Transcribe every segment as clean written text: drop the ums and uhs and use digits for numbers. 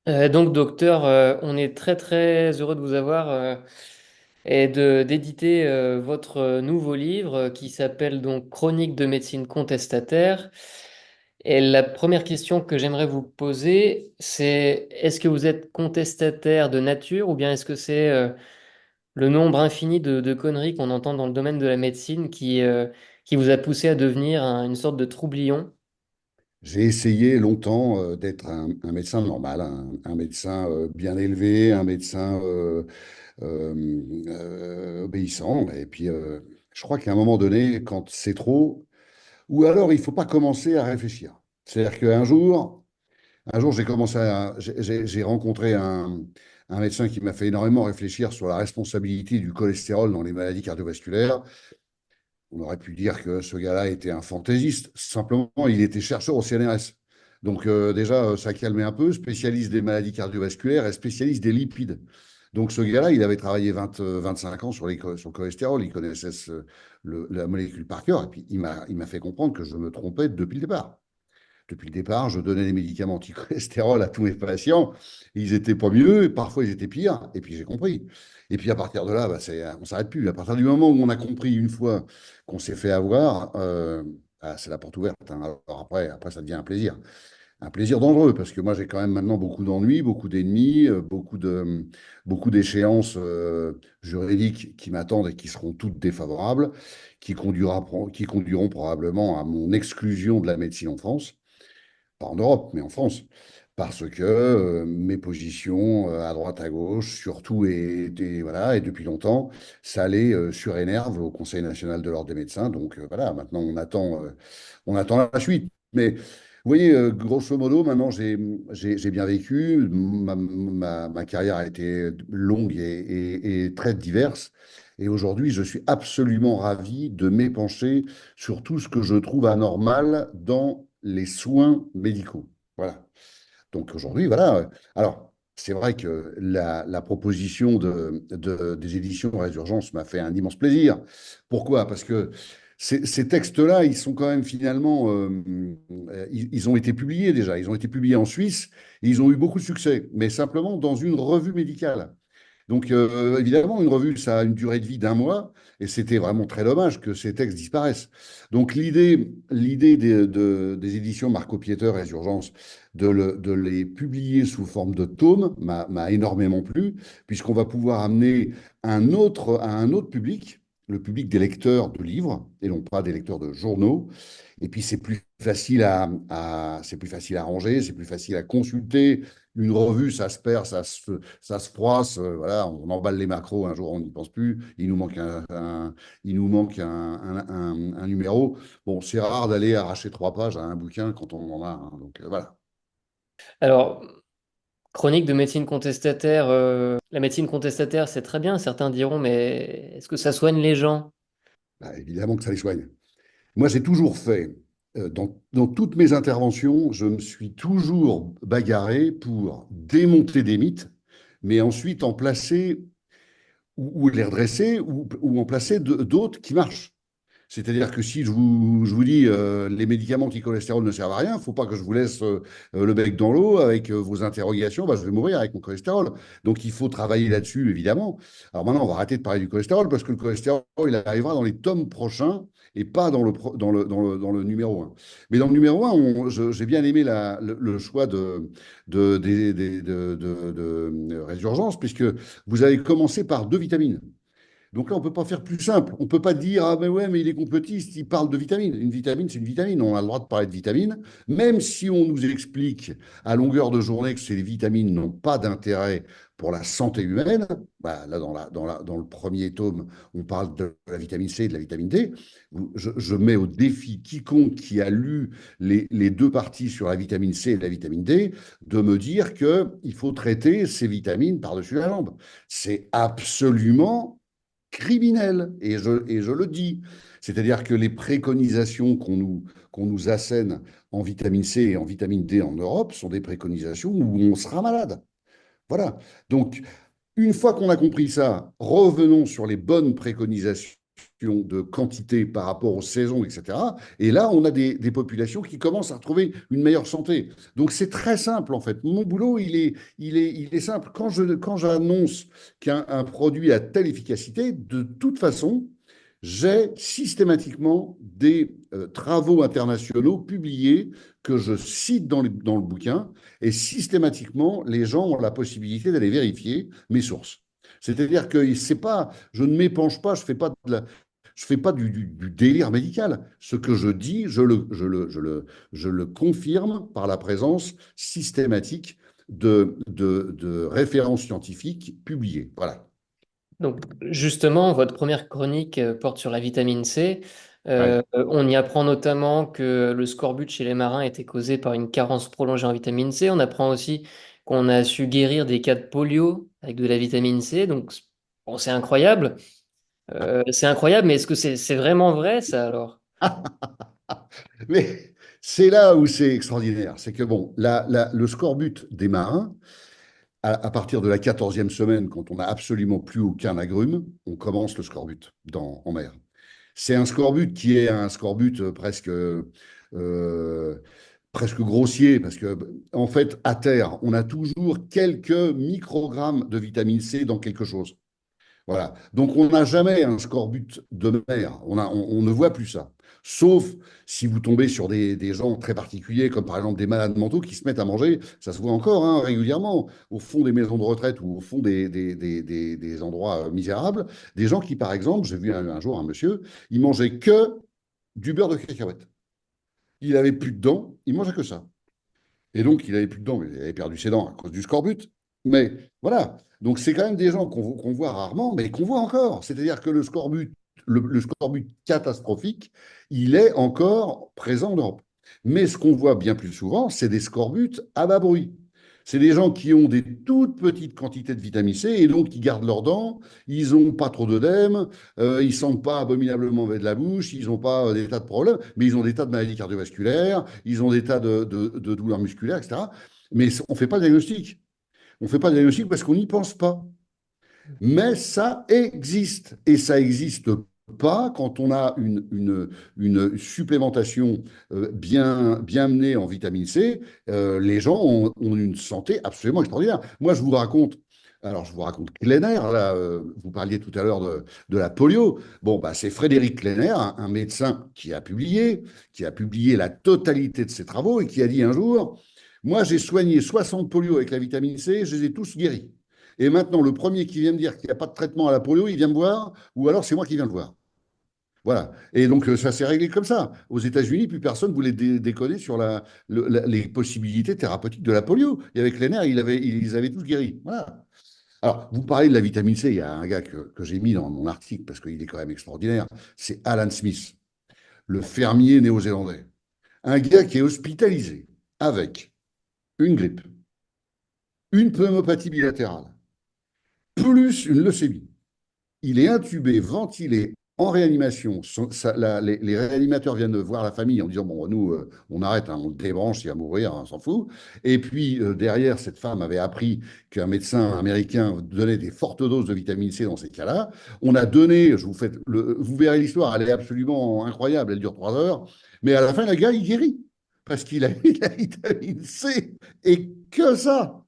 Donc, docteur, on est très très heureux de vous avoir et d'éditer votre nouveau livre qui s'appelle donc Chronique de médecine contestataire. Et la première question que j'aimerais vous poser, c'est est-ce que vous êtes contestataire de nature ou bien est-ce que c'est le nombre infini de conneries qu'on entend dans le domaine de la médecine qui vous a poussé à devenir une sorte de troublion? J'ai essayé longtemps d'être un médecin normal, un médecin bien élevé, un médecin obéissant. Et puis, je crois qu'à un moment donné, quand c'est trop, ou alors il ne faut pas commencer à réfléchir. C'est-à-dire qu'un jour, j'ai rencontré un médecin qui m'a fait énormément réfléchir sur la responsabilité du cholestérol dans les maladies cardiovasculaires. On aurait pu dire que ce gars-là était un fantaisiste. Simplement, il était chercheur au CNRS. Donc déjà, ça calmait un peu, spécialiste des maladies cardiovasculaires et spécialiste des lipides. Donc ce gars-là, il avait travaillé 25 ans sur le cholestérol, il connaissait la molécule par cœur, et puis il m'a fait comprendre que je me trompais depuis le départ. Depuis le départ, je donnais des médicaments anti-cholestérol à tous mes patients. Ils étaient pas mieux, et parfois ils étaient pires. Et puis j'ai compris. Et puis à partir de là, bah, on s'arrête plus. À partir du moment où on a compris une fois qu'on s'est fait avoir, bah, c'est la porte ouverte, hein. Alors après, ça devient un plaisir dangereux parce que moi j'ai quand même maintenant beaucoup d'ennuis, beaucoup d'ennemis, beaucoup d'échéances juridiques qui m'attendent et qui seront toutes défavorables, qui conduiront probablement à mon exclusion de la médecine en France, pas en Europe, mais en France, parce que mes positions à droite, à gauche, surtout, voilà, et depuis longtemps, ça les surénerve au Conseil national de l'ordre des médecins. Donc voilà, maintenant on attend la suite. Mais vous voyez, grosso modo, maintenant j'ai bien vécu. Ma carrière a été longue et très diverse. Et aujourd'hui, je suis absolument ravi de m'épancher sur tout ce que je trouve anormal dans les soins médicaux. Voilà. Donc aujourd'hui, voilà. Alors, c'est vrai que la proposition des éditions Résurgence m'a fait un immense plaisir. Pourquoi? Parce que ces textes-là, ils sont quand même finalement, ils ont été publiés déjà. Ils ont été publiés en Suisse et ils ont eu beaucoup de succès, mais simplement dans une revue médicale. Donc, évidemment, une revue, ça a une durée de vie d'un mois, et c'était vraiment très dommage que ces textes disparaissent. Donc, l'idée des éditions Marco Pieter et Urgence de les publier sous forme de tomes m'a énormément plu, puisqu'on va pouvoir amener à un autre public, le public des lecteurs de livres, et non pas des lecteurs de journaux. Et puis, c'est plus facile à ranger, c'est plus facile à consulter. Une revue, ça se perd, ça se froisse. Voilà, on emballe les macros, un jour on n'y pense plus. Il nous manque un numéro. Bon, c'est rare d'aller arracher 3 pages à un bouquin quand on en a un. Donc voilà. Alors, chronique de médecine contestataire, la médecine contestataire, c'est très bien, certains diront, mais est-ce que ça soigne les gens? Bah, évidemment que ça les soigne. Moi, j'ai toujours fait, dans toutes mes interventions, je me suis toujours bagarré pour démonter des mythes, mais ensuite en placer ou les redresser ou en placer d'autres qui marchent. C'est-à-dire que si je vous dis les médicaments anti-cholestérol ne servent à rien, il ne faut pas que je vous laisse le bec dans l'eau avec vos interrogations. Bah, je vais mourir avec mon cholestérol. Donc il faut travailler là-dessus, évidemment. Alors maintenant, on va arrêter de parler du cholestérol parce que le cholestérol, il arrivera dans les tomes prochains et pas dans le numéro un. Mais dans le numéro un, j'ai bien aimé le choix de Résurgence, puisque vous avez commencé par 2 vitamines. Donc là, on ne peut pas faire plus simple. On ne peut pas dire, ah ben ouais, mais il est complotiste, il parle de vitamines. Une vitamine, c'est une vitamine. On a le droit de parler de vitamines, même si on nous explique à longueur de journée que ces vitamines n'ont pas d'intérêt pour la santé humaine. Bah, là, dans le premier tome, on parle de la vitamine C et de la vitamine D. Je mets au défi quiconque qui a lu les 2 parties sur la vitamine C et la vitamine D de me dire qu'il faut traiter ces vitamines par-dessus la jambe. C'est absolument criminel, et je le dis. C'est-à-dire que les préconisations qu'on nous assène en vitamine C et en vitamine D en Europe sont des préconisations où on sera malade. Voilà. Donc, une fois qu'on a compris ça, revenons sur les bonnes préconisations de quantité par rapport aux saisons, etc. Et là, on a des populations qui commencent à retrouver une meilleure santé. Donc c'est très simple en fait. Mon boulot, il est simple. Quand j'annonce qu'un produit a telle efficacité, de toute façon, j'ai systématiquement des travaux internationaux publiés que je cite dans le bouquin, et systématiquement, les gens ont la possibilité d'aller vérifier mes sources. C'est-à-dire que c'est pas, je ne m'épanche pas, je fais pas du délire médical. Ce que je dis, je le confirme par la présence systématique de références scientifiques publiées. Voilà. Donc, justement, votre première chronique porte sur la vitamine C. Ouais. On y apprend notamment que le scorbut chez les marins était causé par une carence prolongée en vitamine C. On apprend aussi qu'on a su guérir des cas de polio avec de la vitamine C. Donc, bon, c'est incroyable. C'est incroyable, mais est-ce que c'est vraiment vrai, ça, alors? Mais c'est là où c'est extraordinaire. C'est que, bon, le scorbut des marins, à partir de la 14e semaine, quand on n'a absolument plus aucun agrume, on commence le scorbut en mer. C'est un scorbut qui est un scorbut presque grossier, parce que, en fait, à terre, on a toujours quelques microgrammes de vitamine C dans quelque chose. Voilà. Donc, on n'a jamais un scorbut de mer. On ne voit plus ça. Sauf si vous tombez sur des gens très particuliers, comme par exemple des malades mentaux qui se mettent à manger. Ça se voit encore hein, régulièrement au fond des maisons de retraite ou au fond des endroits misérables. Des gens qui, par exemple, j'ai vu un jour un monsieur, il mangeait que du beurre de cacahuète. Il avait plus de dents, il mangeait que ça. Et donc, il avait plus de dents, mais il avait perdu ses dents à cause du scorbut. Mais voilà. Donc, c'est quand même des gens qu'on voit rarement, mais qu'on voit encore. C'est-à-dire que le scorbut catastrophique, il est encore présent en Europe. Mais ce qu'on voit bien plus souvent, c'est des scorbuts à bas bruit. C'est des gens qui ont des toutes petites quantités de vitamine C et donc qui gardent leurs dents, ils n'ont pas trop d'œdème, ils ne sentent pas abominablement mauvais de la bouche, ils n'ont pas des tas de problèmes, mais ils ont des tas de maladies cardiovasculaires, ils ont des tas de douleurs musculaires, etc. Mais on ne fait pas de diagnostic. On ne fait pas de diagnostic parce qu'on n'y pense pas. Mais ça existe. Et ça existe pas quand on a une supplémentation bien menée en vitamine C. Les gens ont une santé absolument extraordinaire. Moi, je vous raconte Klenner, là, vous parliez tout à l'heure de la polio. Bon, bah, c'est Frédéric Klenner, un médecin qui a publié la totalité de ses travaux et qui a dit un jour, moi, j'ai soigné 60 polio avec la vitamine C, je les ai tous guéris. Et maintenant, le premier qui vient me dire qu'il n'y a pas de traitement à la polio, il vient me voir, ou alors c'est moi qui viens le voir. Voilà. Et donc, ça s'est réglé comme ça. Aux États-Unis, plus personne ne voulait déconner sur les possibilités thérapeutiques de la polio. Et avec les nerfs, ils avaient tous guéri. Voilà. Alors, vous parlez de la vitamine C, il y a un gars que j'ai mis dans mon article parce qu'il est quand même extraordinaire. C'est Alan Smith, le fermier néo-zélandais. Un gars qui est hospitalisé avec une grippe, une pneumopathie bilatérale, plus une leucémie. Il est intubé, ventilé, en réanimation. Les réanimateurs viennent voir la famille en disant, bon, nous, on arrête, hein, on le débranche, il va mourir, hein, on s'en fout. Et puis, derrière, cette femme avait appris qu'un médecin américain donnait des fortes doses de vitamine C dans ces cas-là. On a donné, vous verrez l'histoire, elle est absolument incroyable, elle dure 3 heures. Mais à la fin, le gars, il guérit. Parce qu'il a eu la vitamine C. Et que ça!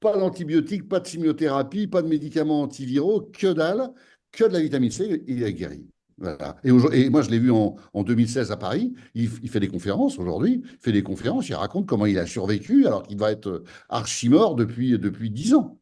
Pas d'antibiotiques, pas de chimiothérapie, pas de médicaments antiviraux, que dalle, que de la vitamine C, il est guéri. Voilà. Et moi, je l'ai vu en 2016 à Paris. Il fait des conférences aujourd'hui. Il fait des conférences. Il raconte comment il a survécu alors qu'il va être archi-mort depuis 10 ans.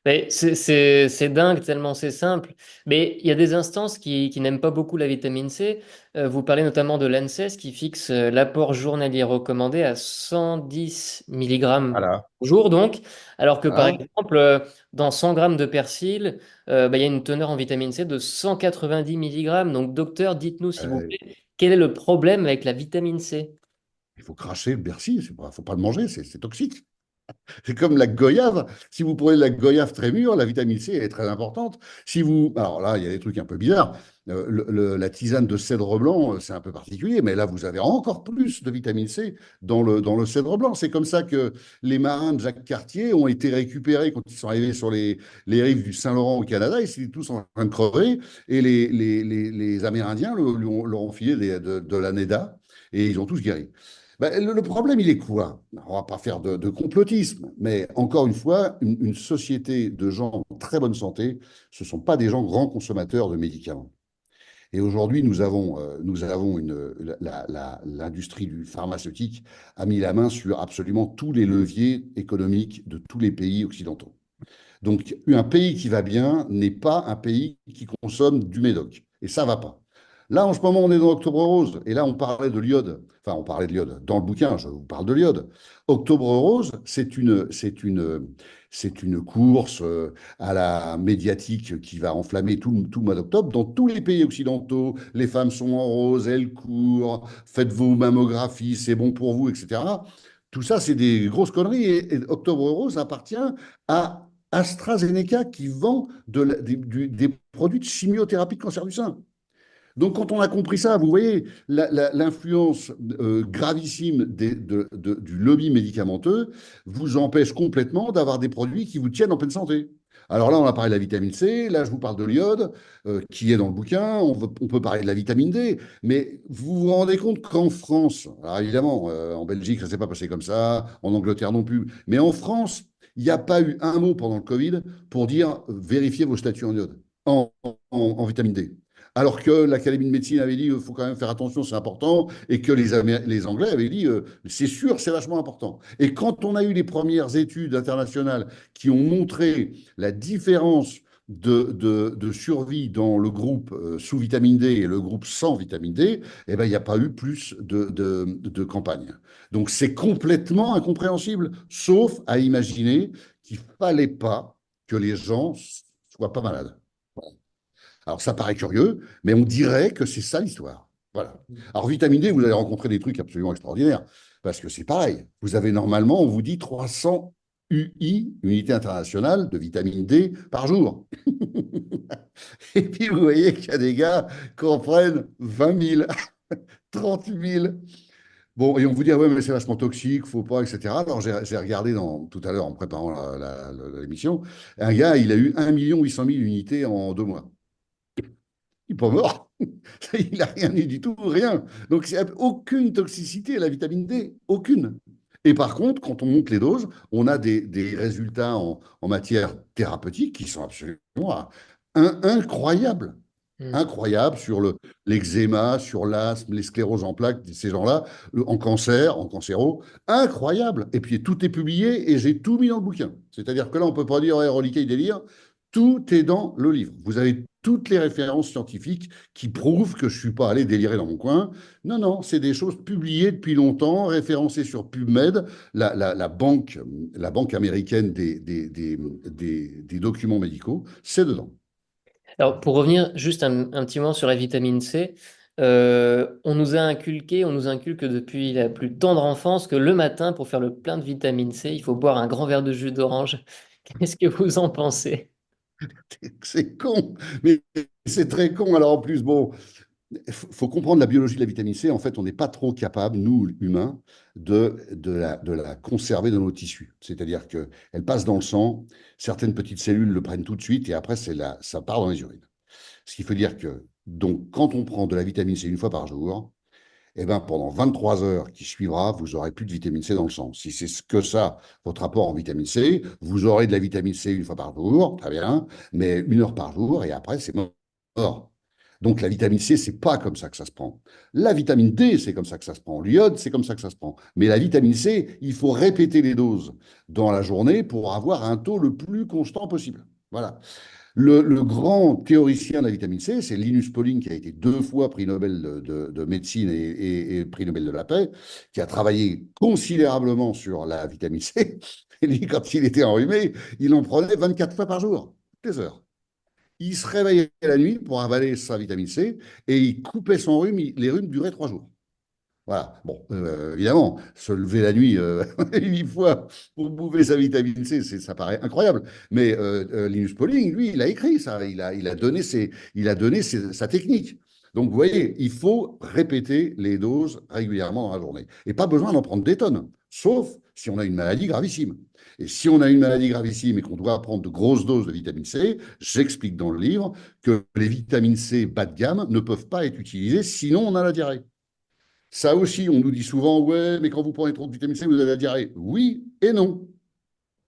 Mais c'est dingue tellement c'est simple. Mais il y a des instances qui n'aiment pas beaucoup la vitamine C. Vous parlez notamment de l'ANSES qui fixe l'apport journalier recommandé à 110 milligrammes Voilà. au jour, donc. Alors que par Voilà. exemple, dans 100 grammes de persil, bah, il y a une teneur en vitamine C de 190 milligrammes. Donc, docteur, dites-nous s'il vous Euh, plaît, quel est le problème avec la vitamine C? il faut cracher le Bercy. Il ne faut pas le manger. C'est toxique. C'est comme la goyave. Si vous prenez de la goyave très mûre, la vitamine C est très importante. Si vous, alors là, il y a des trucs un peu bizarres. La tisane de cèdre blanc, c'est un peu particulier, mais là, vous avez encore plus de vitamine C dans le cèdre blanc. C'est comme ça que les marins de Jacques Cartier ont été récupérés quand ils sont arrivés sur les rives du Saint-Laurent au Canada. Ils étaient tous en train de crever et les Amérindiens leur ont filé de la NEDA et ils ont tous guéri. Ben, le problème, il est quoi? On va pas faire de complotisme, mais encore une fois, une société de gens en très bonne santé, ce ne sont pas des gens grands consommateurs de médicaments. Et aujourd'hui, nous avons l'industrie du pharmaceutique a mis la main sur absolument tous les leviers économiques de tous les pays occidentaux. Donc, un pays qui va bien n'est pas un pays qui consomme du médoc. Et ça ne va pas. Là, en ce moment, on est dans Octobre Rose. Et là, on parlait de l'iode. Enfin, on parlait de l'iode. Dans le bouquin, je vous parle de l'iode. Octobre Rose, c'est une course à la médiatique qui va enflammer tout le mois d'octobre. Dans tous les pays occidentaux, les femmes sont en rose, elles courent, faites vos mammographies, c'est bon pour vous, etc. Tout ça, c'est des grosses conneries. Et Octobre Rose appartient à AstraZeneca qui vend des produits de chimiothérapie de cancer du sein. Donc, quand on a compris ça, vous voyez l'influence gravissime du lobby médicamenteux vous empêche complètement d'avoir des produits qui vous tiennent en pleine santé. Alors là, on a parlé de la vitamine C, là, je vous parle de l'iode, qui est dans le bouquin, on peut parler de la vitamine D, mais vous vous rendez compte qu'en France, alors évidemment, en Belgique, ça ne s'est pas passé comme ça, en Angleterre non plus, mais en France, il n'y a pas eu un mot pendant le Covid pour dire vérifiez vos statuts en iode, en vitamine D. Alors que l'Académie de médecine avait dit il faut quand même faire attention, c'est important, et que les Anglais avaient dit c'est sûr, c'est vachement important. Et quand on a eu les premières études internationales qui ont montré la différence de survie dans le groupe sous vitamine D et le groupe sans vitamine D, eh ben, il n'y a pas eu plus de campagne. Donc c'est complètement incompréhensible, sauf à imaginer qu'il ne fallait pas que les gens soient pas malades. Alors, ça paraît curieux, mais on dirait que c'est ça l'histoire. Voilà. Alors, vitamine D, vous allez rencontrer des trucs absolument extraordinaires, parce que c'est pareil. Vous avez normalement, on vous dit 300 UI, unité internationale de vitamine D par jour. Et puis, vous voyez qu'il y a des gars qui en prennent 20 000, 30 000. Bon, et on vous dit, ah ouais, mais c'est vachement toxique, faut pas, etc. Alors, j'ai regardé tout à l'heure en préparant l'émission, un gars, il a eu 1 800 000 unités en 2 mois. Il n'est pas mort. Il n'a rien eu du tout, rien. Donc, il n'y a aucune toxicité à la vitamine D, aucune. Et par contre, quand on monte les doses, on a des résultats en matière thérapeutique qui sont absolument incroyables. Mm. Incroyables sur l'eczéma, sur l'asthme, les scléroses en plaques, ces gens-là, en cancer, en cancéro, incroyable. Et puis tout est publié et j'ai tout mis dans le bouquin. C'est-à-dire que là, on ne peut pas dire, ouais, reliquat, il délire. Tout est dans le livre. Vous avez toutes les références scientifiques qui prouvent que je ne suis pas allé délirer dans mon coin. Non, non, c'est des choses publiées depuis longtemps, référencées sur PubMed, la banque américaine des documents médicaux, c'est dedans. Alors, pour revenir juste un petit moment sur la vitamine C, on nous inculque depuis la plus tendre enfance que le matin, pour faire le plein de vitamine C, il faut boire un grand verre de jus d'orange. Qu'est-ce que vous en pensez? C'est con, mais c'est très con. Alors en plus, bon, il faut comprendre la biologie de la vitamine C. En fait, on n'est pas trop capable, nous, humains, de la conserver dans nos tissus. C'est-à-dire qu'elle passe dans le sang, certaines petites cellules le prennent tout de suite et après, ça part dans les urines. Ce qui veut dire que, donc, quand on prend de la vitamine C une fois par jour, eh ben, pendant 23 heures qui suivra, vous aurez plus de vitamine C dans le sang. Si c'est ce que ça, votre apport en vitamine C, vous aurez de la vitamine C une fois par jour, très bien, mais 1 heure par jour et après, c'est mort. Donc la vitamine C, c'est pas comme ça que ça se prend. La vitamine D, c'est comme ça que ça se prend. L'iode, c'est comme ça que ça se prend. Mais la vitamine C, il faut répéter les doses dans la journée pour avoir un taux le plus constant possible. Voilà. Le grand théoricien de la vitamine C, c'est Linus Pauling, qui a été 2 fois prix Nobel de médecine et prix Nobel de la paix, qui a travaillé considérablement sur la vitamine C. Et lui, quand il était enrhumé, il en prenait 24 fois par jour, toutes les heures. Il se réveillait la nuit pour avaler sa vitamine C et il coupait son rhume. Les rhumes duraient 3 jours. Voilà. Bon, évidemment, se lever la nuit 8 fois pour bouffer sa vitamine C, ça paraît incroyable. Mais Linus Pauling, lui, il a écrit ça. Il a donné sa technique. Donc, vous voyez, il faut répéter les doses régulièrement dans la journée. Et pas besoin d'en prendre des tonnes, sauf si on a une maladie gravissime. Et si on a une maladie gravissime et qu'on doit prendre de grosses doses de vitamine C, j'explique dans le livre que les vitamines C bas de gamme ne peuvent pas être utilisées, sinon on a la diarrhée. Ça aussi, on nous dit souvent, ouais, mais quand vous prenez trop de vitamine C, vous avez la diarrhée. Oui et non.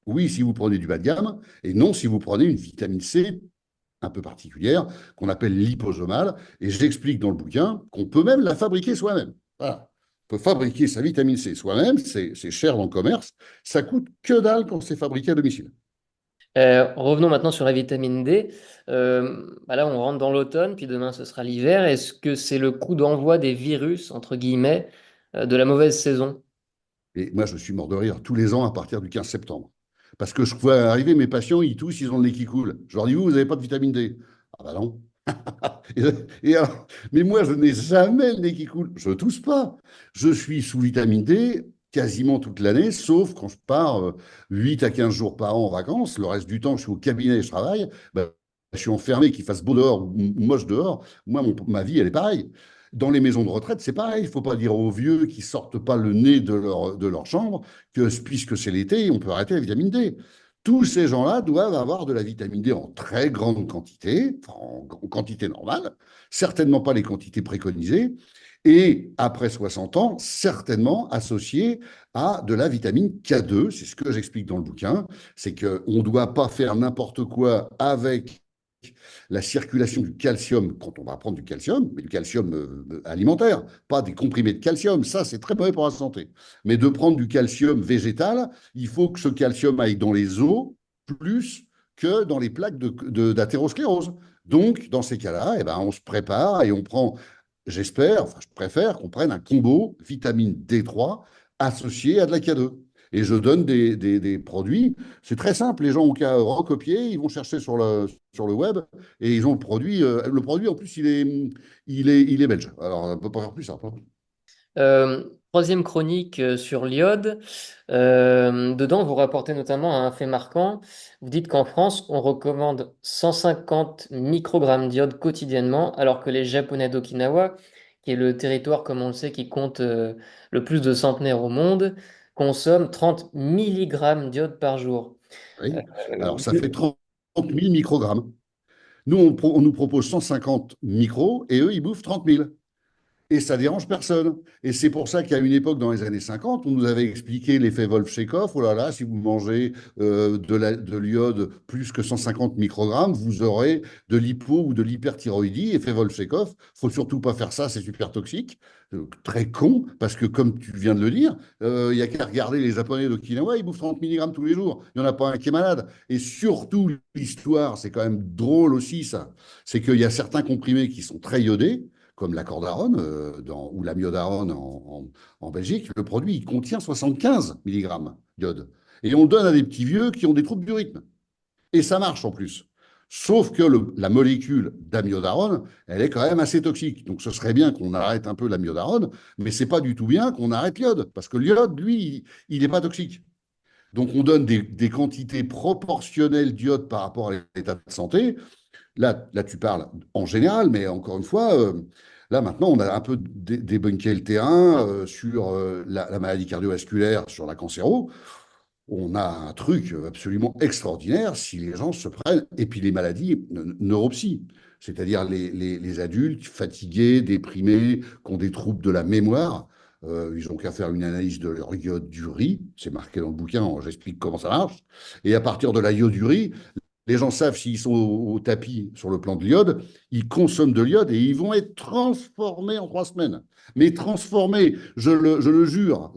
Oui, si vous prenez du bas de gamme, et non si vous prenez une vitamine C un peu particulière, qu'on appelle liposomale. Et j'explique dans le bouquin qu'on peut même la fabriquer soi-même. Voilà. On peut fabriquer sa vitamine C soi-même, c'est cher dans le commerce, ça coûte que dalle quand c'est fabriqué à domicile. Revenons maintenant sur la vitamine D. Bah là, on rentre dans l'automne, puis demain, ce sera l'hiver. Est-ce que c'est le coup d'envoi des virus, entre guillemets, de la mauvaise saison? Et moi, je suis mort de rire tous les ans à partir du 15 septembre. Parce que je vois arriver mes patients, ils toussent, ils ont le nez qui coule. Je leur dis, vous n'avez pas de vitamine D. Ah bah non. Et, mais moi, je n'ai jamais le nez qui coule. Je ne tousse pas. Je suis sous vitamine D quasiment toute l'année, sauf quand je pars 8 à 15 jours par an en vacances. Le reste du temps, je suis au cabinet et je travaille. Ben, je suis enfermé, qu'il fasse beau dehors ou moche dehors. Moi, ma vie, elle est pareille. Dans les maisons de retraite, c'est pareil. Il ne faut pas dire aux vieux qui sortent pas le nez de leur chambre que puisque c'est l'été, on peut arrêter la vitamine D. Tous ces gens-là doivent avoir de la vitamine D en très grande quantité, enfin, en quantité normale, certainement pas les quantités préconisées, et après 60 ans, certainement associées à de la vitamine K2. C'est ce que j'explique dans le bouquin, c'est qu'on ne doit pas faire n'importe quoi avec la circulation du calcium quand on va prendre du calcium, mais du calcium alimentaire, pas des comprimés de calcium. Ça, c'est très mauvais pour la santé. Mais de prendre du calcium végétal, il faut que ce calcium aille dans les os plus que dans les plaques d'athérosclérose. Donc, dans ces cas-là, eh ben, on se prépare et on prend, j'espère, enfin, je préfère qu'on prenne un combo vitamine D3 associé à de la K2. Et je donne des produits. C'est très simple, les gens ont qu'à recopier, ils vont chercher sur le web et ils ont le produit. Le produit, en plus, il est belge. Alors, on ne peut pas faire plus simple, hein. Troisième chronique sur l'iode. Dedans, vous rapportez notamment un fait marquant. Vous dites qu'en France, on recommande 150 microgrammes d'iode quotidiennement, alors que les Japonais d'Okinawa, qui est le territoire, comme on le sait, qui compte le plus de centenaires au monde, consomment 30 milligrammes d'iode par jour. Oui. Alors, ça fait Euh, 30 000 microgrammes. Nous, on nous propose 150 micros et eux, ils bouffent 30 000. Et ça dérange personne. Et c'est pour ça qu'à une époque, dans les années 50, on nous avait expliqué l'effet Wolff-Chekhov. Oh là là, si vous mangez de l'iode plus que 150 microgrammes, vous aurez de l'hypo ou de l'hyperthyroïdie. Effet Wolff-Chekhov. Faut surtout pas faire ça, c'est super toxique. Très con, parce que comme tu viens de le dire, il n'y a qu'à regarder les Japonais d'Okinawa, ils bouffent 30 milligrammes tous les jours. Il n'y en a pas un qui est malade. Et surtout, l'histoire, c'est quand même drôle aussi, ça. C'est qu'il y a certains comprimés qui sont très iodés comme l'accordarone ou l'amiodarone en Belgique, le produit il contient 75 milligrammes d'iode. Et on le donne à des petits vieux qui ont des troubles du rythme. Et ça marche en plus. Sauf que la molécule d'amiodarone, elle est quand même assez toxique. Donc ce serait bien qu'on arrête un peu l'amiodarone, mais c'est pas du tout bien qu'on arrête l'iode, parce que l'iode, lui, il n'est pas toxique. Donc on donne des quantités proportionnelles d'iode par rapport à l'état de santé. Là, tu parles en général, mais encore une fois, là maintenant, on a un peu débunké le terrain sur la maladie cardiovasculaire, sur la cancéro. On a un truc absolument extraordinaire si les gens se prennent, et puis les maladies neuropsy, c'est-à-dire les adultes fatigués, déprimés, qui ont des troubles de la mémoire. Ils n'ont qu'à faire une analyse de leur iodurie, c'est marqué dans le bouquin, j'explique comment ça marche. Et à partir de la iodurie, les gens savent s'ils sont au tapis sur le plan de l'iode, ils consomment de l'iode et ils vont être transformés en 3 semaines. Mais transformés, je le jure,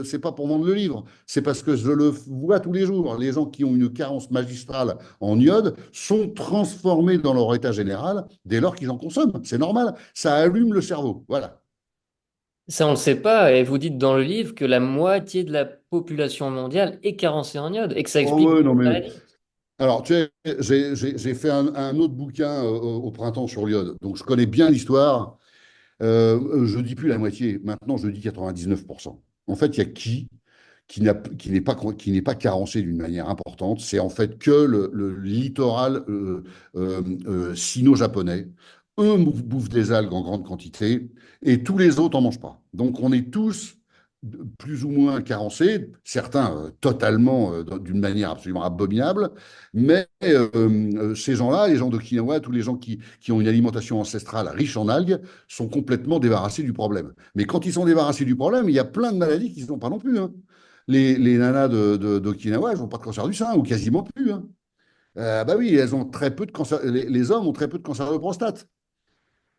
c'est pas pour vendre le livre, c'est parce que je le vois tous les jours. Les gens qui ont une carence magistrale en iode sont transformés dans leur état général dès lors qu'ils en consomment. C'est normal, ça allume le cerveau. Voilà. Ça, on ne le sait pas, et vous dites dans le livre que la moitié de la population mondiale est carencée en iode, et que ça Oh explique ouais, beaucoup non de mais maladies. alors, tu sais, j'ai fait un autre bouquin au printemps sur l'iode, donc je connais bien l'histoire. Je ne dis plus la moitié, maintenant je dis 99%. En fait, il y a qui n'est pas carencé d'une manière importante. C'est en fait que le littoral sino-japonais. Eux bouffent des algues en grande quantité et tous les autres n'en mangent pas. Donc on est tous plus ou moins carencés, certains totalement d'une manière absolument abominable, mais ces gens-là, les gens d'Okinawa, tous les gens qui ont une alimentation ancestrale riche en algues, sont complètement débarrassés du problème. Mais quand ils sont débarrassés du problème, il y a plein de maladies qu'ils n'ont pas non plus, hein. Les nanas d'Okinawa, elles n'ont pas de cancer du sein, ou quasiment plus, hein. Bah oui, elles ont très peu de cancer, les hommes ont très peu de cancer de prostate.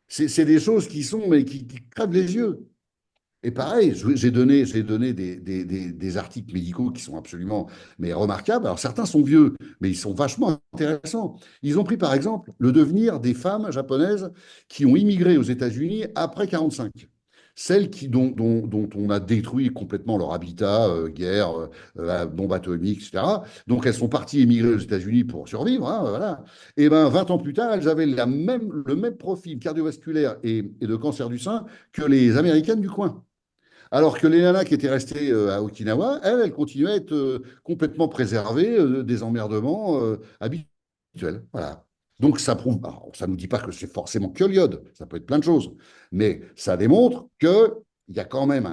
C'est des choses qui sont, mais qui crèvent les yeux. Et pareil, j'ai donné des articles médicaux qui sont absolument mais remarquables. Alors certains sont vieux, mais ils sont vachement intéressants. Ils ont pris par exemple le devenir des femmes japonaises qui ont immigré aux États-Unis après 45. Celles dont on a détruit complètement leur habitat, guerre, bombe atomique, etc. Donc elles sont parties émigrer aux États-Unis pour survivre, hein, voilà. Et ben 20 ans plus tard, elles avaient le même profil cardiovasculaire et de cancer du sein que les Américaines du coin. Alors que les nanas qui étaient restées à Okinawa, elles continuaient à être complètement préservées des emmerdements habituels. Voilà. Donc ça prouve, alors, ça ne nous dit pas que c'est forcément que l'iode, ça peut être plein de choses, mais ça démontre qu'il y a quand même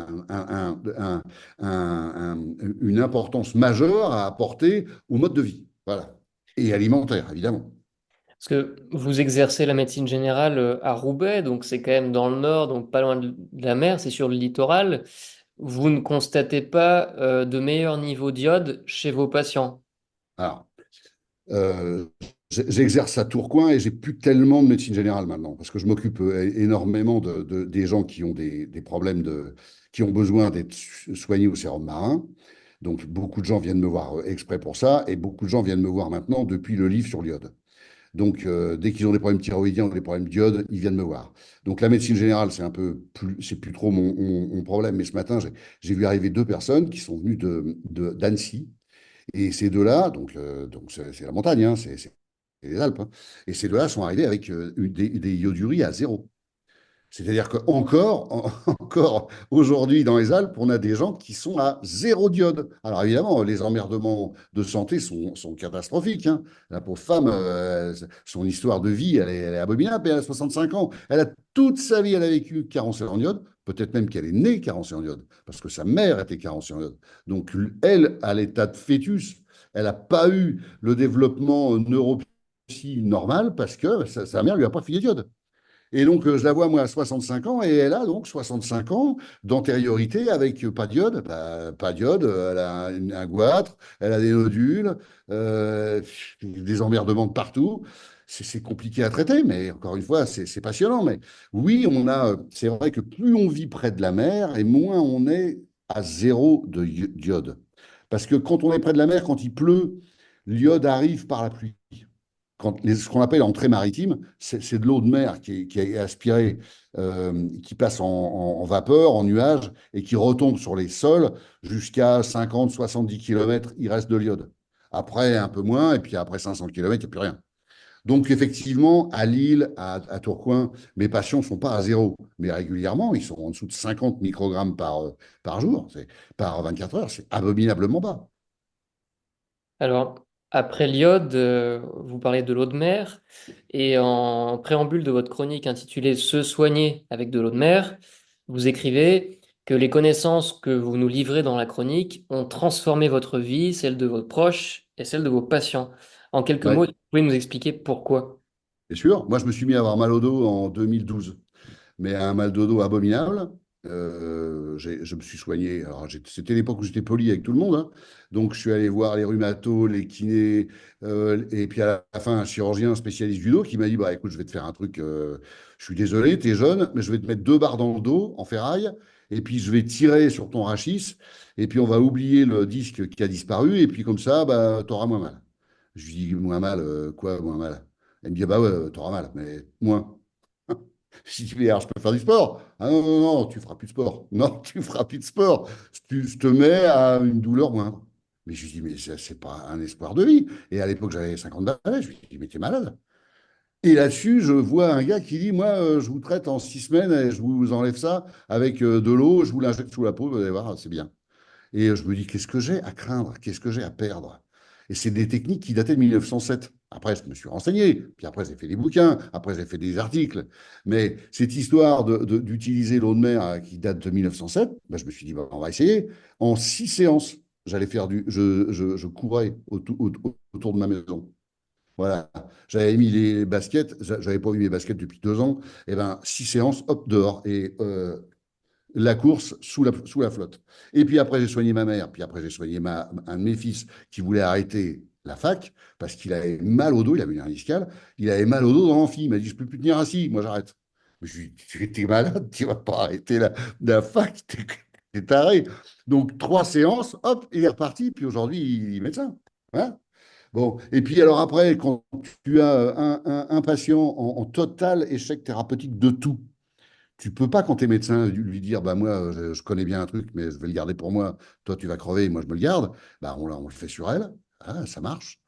une importance majeure à apporter au mode de vie. Voilà. Et alimentaire, évidemment. Parce que vous exercez la médecine générale à Roubaix, donc c'est quand même dans le nord, donc pas loin de la mer, c'est sur le littoral. Vous ne constatez pas de meilleur niveau d'iode chez vos patients. Alors, Euh, j'exerce à Tourcoing et j'ai plus tellement de médecine générale maintenant parce que je m'occupe énormément des gens qui ont des problèmes qui ont besoin d'être soignés au sérum marin. Donc beaucoup de gens viennent me voir exprès pour ça et beaucoup de gens viennent me voir maintenant depuis le livre sur l'iode. Donc dès qu'ils ont des problèmes thyroïdiens ou des problèmes d'iode, ils viennent me voir. Donc la médecine générale, c'est plus trop mon problème. Mais ce matin, j'ai vu arriver deux personnes qui sont venues d'Annecy et ces deux-là, donc c'est la montagne, hein, c'est les Alpes, hein. Et ces deux-là sont arrivés avec des ioduries à zéro. C'est-à-dire qu'encore encore aujourd'hui dans les Alpes, on a des gens qui sont à zéro diode. Alors évidemment, les emmerdements de santé sont catastrophiques, hein. La pauvre femme, son histoire de vie, elle est abominable, mais elle a 65 ans. Elle a toute sa vie, elle a vécu carencée en iode. Peut-être même qu'elle est née carencée en iode, parce que sa mère était carencée en iode. Donc elle, à l'état de fœtus, elle n'a pas eu le développement neuropsy normal parce que sa mère lui a pas filé d'iode. Et donc, je la vois, moi, à 65 ans, et elle a donc 65 ans d'antériorité avec pas d'iode. Bah, pas d'iode, elle a un goitre, elle a des nodules, euh, des emmerdements de partout. C'est compliqué à traiter, mais encore une fois, c'est passionnant. Mais oui, c'est vrai que plus on vit près de la mer, et moins on est à zéro de d'iode. Parce que quand on est près de la mer, quand il pleut, l'iode arrive par la pluie ce qu'on appelle entrée maritime, c'est de l'eau de mer qui est aspirée, qui passe en vapeur, en nuage, et qui retombe sur les sols jusqu'à 50-70 km, il reste de l'iode. Après, un peu moins, et puis après 500 km, il n'y a plus rien. Donc, effectivement, à Lille, à Tourcoing, mes patients ne sont pas à zéro, mais régulièrement, ils sont en dessous de 50 microgrammes par jour, par 24 heures, c'est abominablement bas. Alors, après l'iode, vous parlez de l'eau de mer, et en préambule de votre chronique intitulée Se soigner avec de l'eau de mer, vous écrivez que les connaissances que vous nous livrez dans la chronique ont transformé votre vie, celle de vos proches et celle de vos patients. En quelques mots, Ouais, vous pouvez nous expliquer pourquoi? c'est sûr. Moi, je me suis mis à avoir mal au dos en 2012. Mais un mal de dos abominable. Je me suis soigné. Alors, c'était l'époque où j'étais poli avec tout le monde, hein. Donc, je suis allé voir les rhumatos, les kinés, et puis à la fin, un chirurgien spécialiste du dos qui m'a dit, bah, écoute, je vais te faire un truc. Je suis désolé, tu es jeune, mais je vais te mettre deux barres dans le dos en ferraille, et puis je vais tirer sur ton rachis, et puis on va oublier le disque qui a disparu, et puis comme ça, bah, tu auras moins mal. Je lui dis, moins mal, quoi, moins mal? Elle me dit, bah ouais, tu auras mal, mais moins. Je dis, mais alors, je peux faire du sport. Ah non, non, non, tu feras plus de sport. Non, tu feras plus de sport. Je te mets à une douleur moindre. Mais je lui dis, mais c'est pas un espoir de vie. Et à l'époque, j'avais 50 balais. Je lui dis, mais t'es malade. Et là-dessus, je vois un gars qui dit, moi, je vous traite en 6 semaines et je vous enlève ça avec de l'eau, je vous l'injecte sous la peau, vous allez voir, c'est bien. Et je me dis, qu'est-ce que j'ai à craindre? Qu'est-ce que j'ai à perdre? Et c'est des techniques qui dataient de 1907. Après, je me suis renseigné, puis après, j'ai fait des bouquins, après, j'ai fait des articles. Mais cette histoire d'utiliser l'eau de mer qui date de 1907, ben, je me suis dit, ben, on va essayer. En 6 séances, j'allais faire je courais autour de ma maison. Voilà, j'avais mis les baskets, j'avais pas eu mes baskets depuis 2 ans, et ben 6 séances, hop, dehors, et la course sous la flotte. Et puis après, j'ai soigné ma mère, puis après, j'ai soigné un de mes fils qui voulait arrêter la fac parce qu'il avait mal au dos, il avait une hernie discale, il avait mal au dos dans l'amphi, il m'a dit, je peux plus tenir assis, moi j'arrête. Mais je lui ai dit, t'es malade, tu vas pas arrêter la fac, t'es taré. Donc 3 séances, hop, il est reparti, puis aujourd'hui, il est médecin. Hein. Bon, et puis alors après, quand tu as un patient en total échec thérapeutique de tout, tu peux pas, quand tu es médecin, lui dire, bah moi, je connais bien un truc, mais je vais le garder pour moi, toi tu vas crever, moi je me le garde. Bah, on le fait sur elle. Ah, ça marche.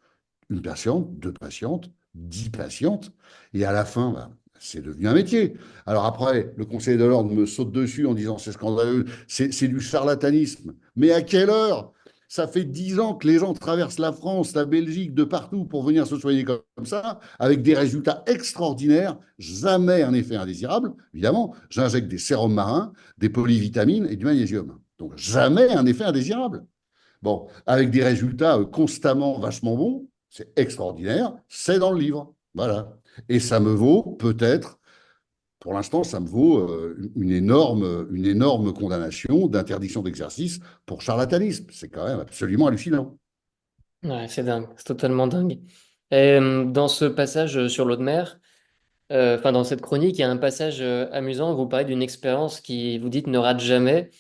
Une patiente, 2 patientes, 10 patientes. Et à la fin, bah, c'est devenu un métier. Alors après, le conseiller de l'ordre me saute dessus en disant c'est scandaleux, c'est du charlatanisme. Mais à quelle heure? Ça fait 10 ans que les gens traversent la France, la Belgique, de partout pour venir se soigner comme ça, avec des résultats extraordinaires, jamais un effet indésirable. Évidemment, j'injecte des sérums marins, des polyvitamines et du magnésium. Donc jamais un effet indésirable. Bon, avec des résultats constamment vachement bons, c'est extraordinaire, c'est dans le livre. Voilà. Et ça me vaut peut-être, pour l'instant, ça me vaut une énorme condamnation d'interdiction d'exercice pour charlatanisme. C'est quand même absolument hallucinant. Ouais, c'est dingue, c'est totalement dingue. Et, dans ce passage sur l'eau de mer, enfin dans cette chronique, il y a un passage amusant. Vous parlez d'une expérience qui, vous dites, ne rate jamais.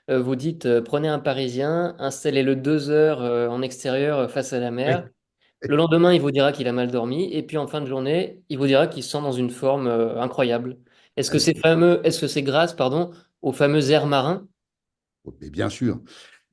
Vous dites, prenez un Parisien, installez-le 2 heures en extérieur face à la mer. Oui. Le lendemain, il vous dira qu'il a mal dormi. Et puis en fin de journée, il vous dira qu'il se sent dans une forme incroyable. Est-ce que c'est grâce, pardon, aux fameux airs marins? Mais bien sûr.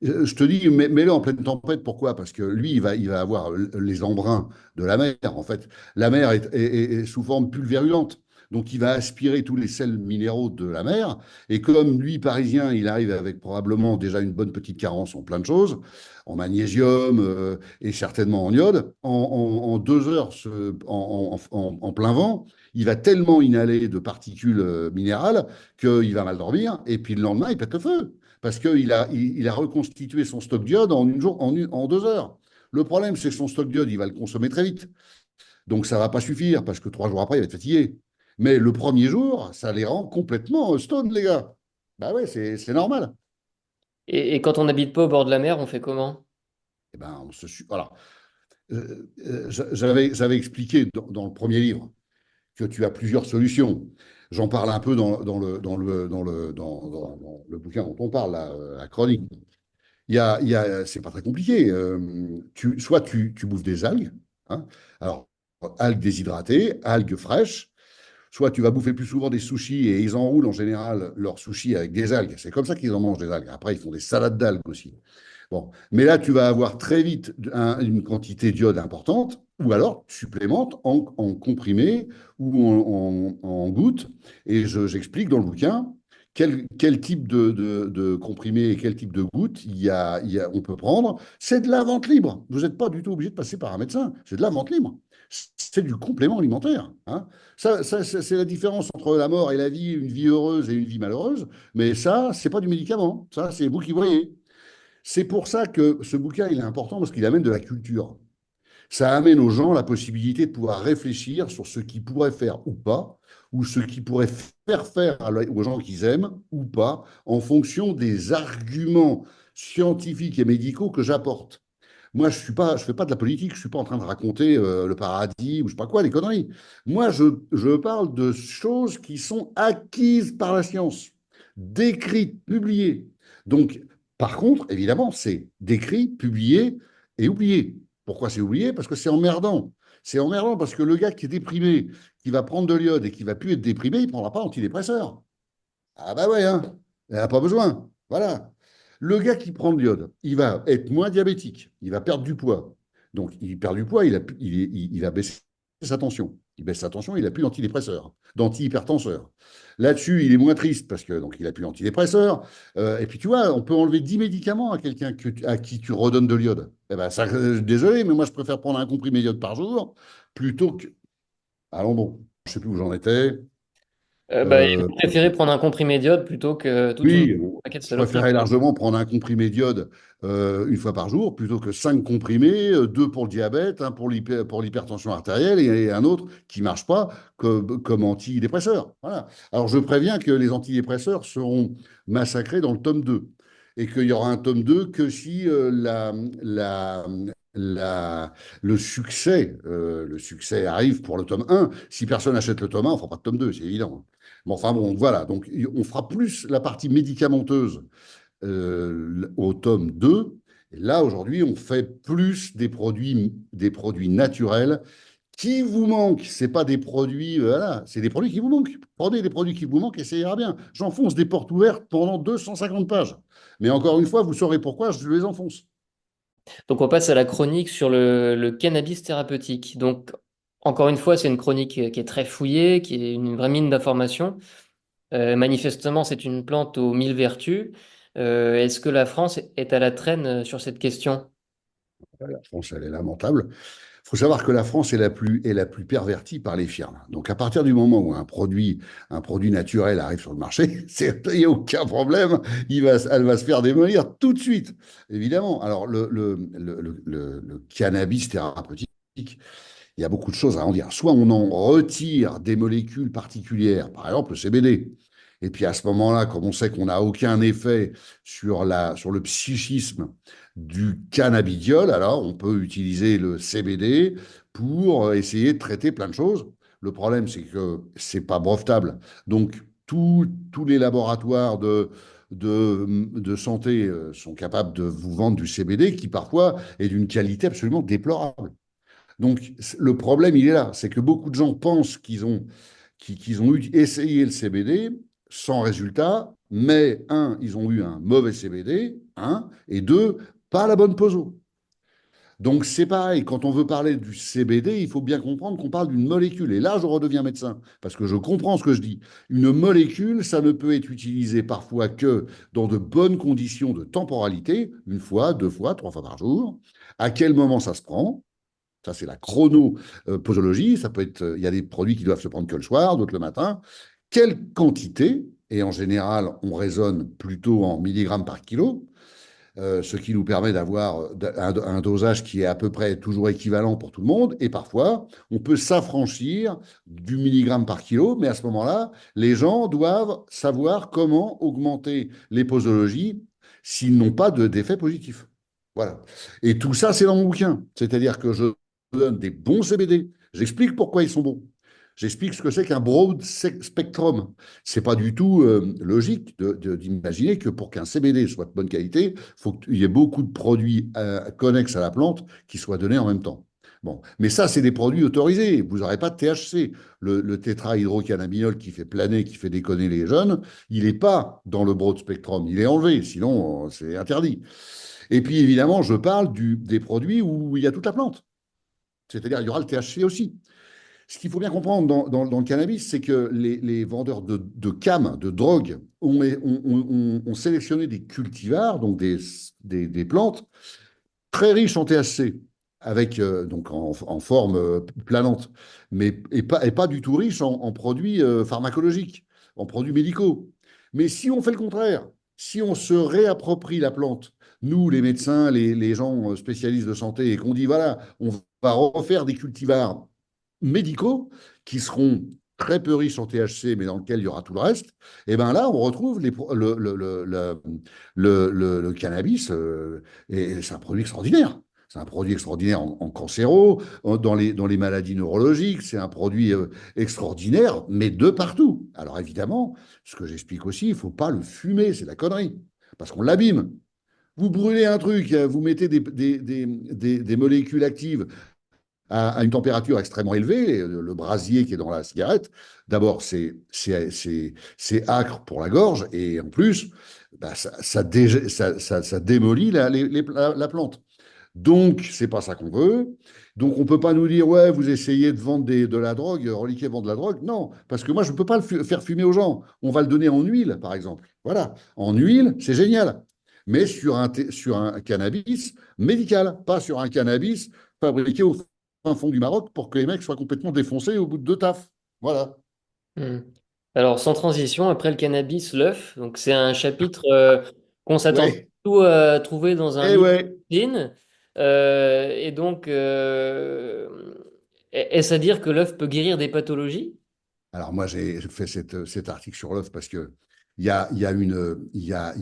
Je te dis, mets-le en pleine tempête. Pourquoi? Parce que lui, il va avoir les embruns de la mer. En fait, la mer est sous forme pulvérulente. Donc, il va aspirer tous les sels minéraux de la mer. Et comme lui, parisien, il arrive avec probablement déjà une bonne petite carence en plein de choses, en magnésium et certainement en iode, en 2 heures, en plein vent, il va tellement inhaler de particules minérales qu'il va mal dormir. Et puis le lendemain, il pète le feu parce qu'il a reconstitué son stock d'iode en 2 heures. Le problème, c'est que son stock d'iode, il va le consommer très vite. Donc, ça ne va pas suffire parce que 3 jours après, il va être fatigué. Mais le premier jour, ça les rend complètement stone, les gars. Bah ouais, c'est normal. Et quand on n'habite pas au bord de la mer, on fait comment? Eh ben, voilà. J'avais expliqué dans le premier livre que tu as plusieurs solutions. J'en parle un peu dans le bouquin dont on parle, la chronique. C'est pas très compliqué. Soit tu bouffes des algues, hein. Alors, algues déshydratées, algues fraîches, soit tu vas bouffer plus souvent des sushis et ils enroulent en général leurs sushis avec des algues. C'est comme ça qu'ils en mangent des algues. Après, ils font des salades d'algues aussi. Bon, mais là, tu vas avoir très vite une quantité d'iode importante, ou alors tu supplémentes en comprimé ou en gouttes. Et j'explique dans le bouquin quel type de comprimé et quel type de gouttes on peut prendre. C'est de la vente libre. Vous n'êtes pas du tout obligé de passer par un médecin. C'est de la vente libre. C'est du complément alimentaire. Hein. C'est la différence entre la mort et la vie, une vie heureuse et une vie malheureuse. Mais ça, c'est pas du médicament. Ça, c'est vous qui voyez. C'est pour ça que ce bouquin, il est important parce qu'il amène de la culture. Ça amène aux gens la possibilité de pouvoir réfléchir sur ce qu'ils pourraient faire ou pas, ou ce qu'ils pourraient faire aux gens qu'ils aiment ou pas, en fonction des arguments scientifiques et médicaux que j'apporte. Moi, je fais pas de la politique, je suis pas en train de raconter le paradis ou je sais pas quoi, des conneries. Moi, je parle de choses qui sont acquises par la science, décrites, publiées. Donc, par contre, évidemment, c'est décrit, publié et oublié. Pourquoi c'est oublié? Parce que c'est emmerdant. C'est emmerdant parce que le gars qui est déprimé, qui va prendre de l'iode et qui va plus être déprimé, il ne prendra pas d'antidépresseur. Ah bah ouais, hein, il n'a pas besoin. Voilà. Le gars qui prend de l'iode, il va être moins diabétique, il va perdre du poids. Donc, il perd du poids, il va baisser sa tension. Il baisse sa tension, il n'a plus d'antidépresseur, d'antihypertenseur. Là-dessus, il est moins triste parce que donc il n'a plus d'antidépresseur. Et puis tu vois, on peut enlever 10 médicaments à quelqu'un à qui tu redonnes de l'iode. Eh ben, ça, désolé, mais moi je préfère prendre un comprimé d'iode par jour plutôt que. Allons bon, je ne sais plus où j'en étais. Il Euh, préférait prendre un comprimé d'iode plutôt que toute une Oui, paquet de je saloperies. préférais largement prendre un comprimé d'iode une fois par jour plutôt que 5 comprimés, deux pour le diabète, un pour l'hypertension artérielle et un autre qui ne marche pas comme antidépresseur. Voilà. Alors je préviens que les antidépresseurs seront massacrés dans le tome 2 et qu'il y aura un tome 2 que si la- le succès arrive pour le tome 1. Si personne n'achète le tome 1, on ne fera pas de tome 2, c'est évident. Bon, enfin bon, voilà. Donc, on fera plus la partie médicamenteuse au tome 2. Et là, aujourd'hui, on fait plus des produits naturels qui vous manquent. Ce n'est pas des produits, voilà, c'est des produits qui vous manquent. Prenez des produits qui vous manquent et ça ira bien. J'enfonce des portes ouvertes pendant 250 pages. Mais encore une fois, vous saurez pourquoi je les enfonce. Donc on passe à la chronique sur le cannabis thérapeutique. Donc encore une fois, c'est une chronique qui est très fouillée, qui est une vraie mine d'informations. Manifestement, c'est une plante aux mille vertus. Est-ce que la France est à la traîne sur cette question? La France, elle est lamentable. Il faut savoir que la France est la plus pervertie par les firmes. Donc, à partir du moment où un produit naturel arrive sur le marché, il n'y a aucun problème. Elle va se faire démolir tout de suite, évidemment. Alors, le cannabis thérapeutique, il y a beaucoup de choses à en dire. Soit on en retire des molécules particulières, par exemple le CBD. Et puis à ce moment-là, comme on sait qu'on n'a aucun effet sur le psychisme du cannabidiol, alors on peut utiliser le CBD pour essayer de traiter plein de choses. Le problème, c'est que c'est pas brevetable. Donc, tous les laboratoires de santé sont capables de vous vendre du CBD qui parfois est d'une qualité absolument déplorable. Donc, le problème, il est là. C'est que beaucoup de gens pensent qu'ils ont essayé le CBD sans résultat, mais ils ont eu un mauvais CBD, et deux, pas la bonne poso. Donc, c'est pareil, quand on veut parler du CBD, il faut bien comprendre qu'on parle d'une molécule. Et là, je redeviens médecin, parce que je comprends ce que je dis. Une molécule, ça ne peut être utilisé parfois que dans de bonnes conditions de temporalité, une fois, deux fois, trois fois par jour. À quel moment ça se prend? Ça, c'est la chronoposologie. Ça peut être, il y a des produits qui doivent se prendre que le soir, d'autres le matin. Quelle quantité? Et en général, on raisonne plutôt en milligrammes par kilo, ce qui nous permet d'avoir un dosage qui est à peu près toujours équivalent pour tout le monde. Et parfois, on peut s'affranchir du milligramme par kilo, mais à ce moment-là, les gens doivent savoir comment augmenter les posologies s'ils n'ont pas d'effet positif. Voilà. Et tout ça, c'est dans mon bouquin. C'est-à-dire que je donne des bons CBD. J'explique pourquoi ils sont bons. J'explique ce que c'est qu'un broad spectrum. C'est pas du tout logique d'imaginer que pour qu'un CBD soit de bonne qualité, il faut qu'il y ait beaucoup de produits connexes à la plante qui soient donnés en même temps. Bon, mais ça, c'est des produits autorisés. Vous n'aurez pas de THC. Le tétrahydrocannabinol qui fait planer, qui fait déconner les jeunes, il n'est pas dans le broad spectrum. Il est enlevé, sinon c'est interdit. Et puis évidemment, je parle des produits où il y a toute la plante. C'est-à-dire, il y aura le THC aussi. Ce qu'il faut bien comprendre dans le cannabis, c'est que les vendeurs de cam, de drogue, ont sélectionné des cultivars, donc des plantes très riches en THC, avec, donc en forme planante, mais et pas du tout riches en produits pharmacologiques, en produits médicaux. Mais si on fait le contraire, si on se réapproprie la plante, nous, les médecins, les gens spécialistes de santé, et qu'on dit, voilà, on va refaire des cultivars médicaux qui seront très peu riches en THC, mais dans lequel il y aura tout le reste, et bien là, on retrouve le cannabis, et c'est un produit extraordinaire. C'est un produit extraordinaire en cancéro, dans les maladies neurologiques, c'est un produit extraordinaire, mais de partout. Alors évidemment, ce que j'explique aussi, il ne faut pas le fumer, c'est la connerie, parce qu'on l'abîme. Vous brûlez un truc, vous mettez des molécules actives à une température extrêmement élevée, le brasier qui est dans la cigarette, d'abord, c'est acre pour la gorge, et en plus, bah, ça démolit la plante. Donc, c'est pas ça qu'on veut. Donc, on peut pas nous dire, ouais, vous essayez de vendre de la drogue, reliquer vendre de la drogue. Non, parce que moi, je ne peux pas faire fumer aux gens. On va le donner en huile, par exemple. Voilà. En huile, c'est génial. Mais sur un cannabis médical, pas sur un cannabis fabriqué au fin fond du Maroc pour que les mecs soient complètement défoncés au bout de deux tafs. Voilà. Hmm. Alors, sans transition, après le cannabis, l'œuf. Donc, c'est un chapitre qu'on s'attend Ouais. tout à trouver dans un Eh livre ouais. de cuisine. Et donc, est-ce à dire que l'œuf peut guérir des pathologies? Alors moi, j'ai fait cet article sur l'œuf parce que il y a une, il y a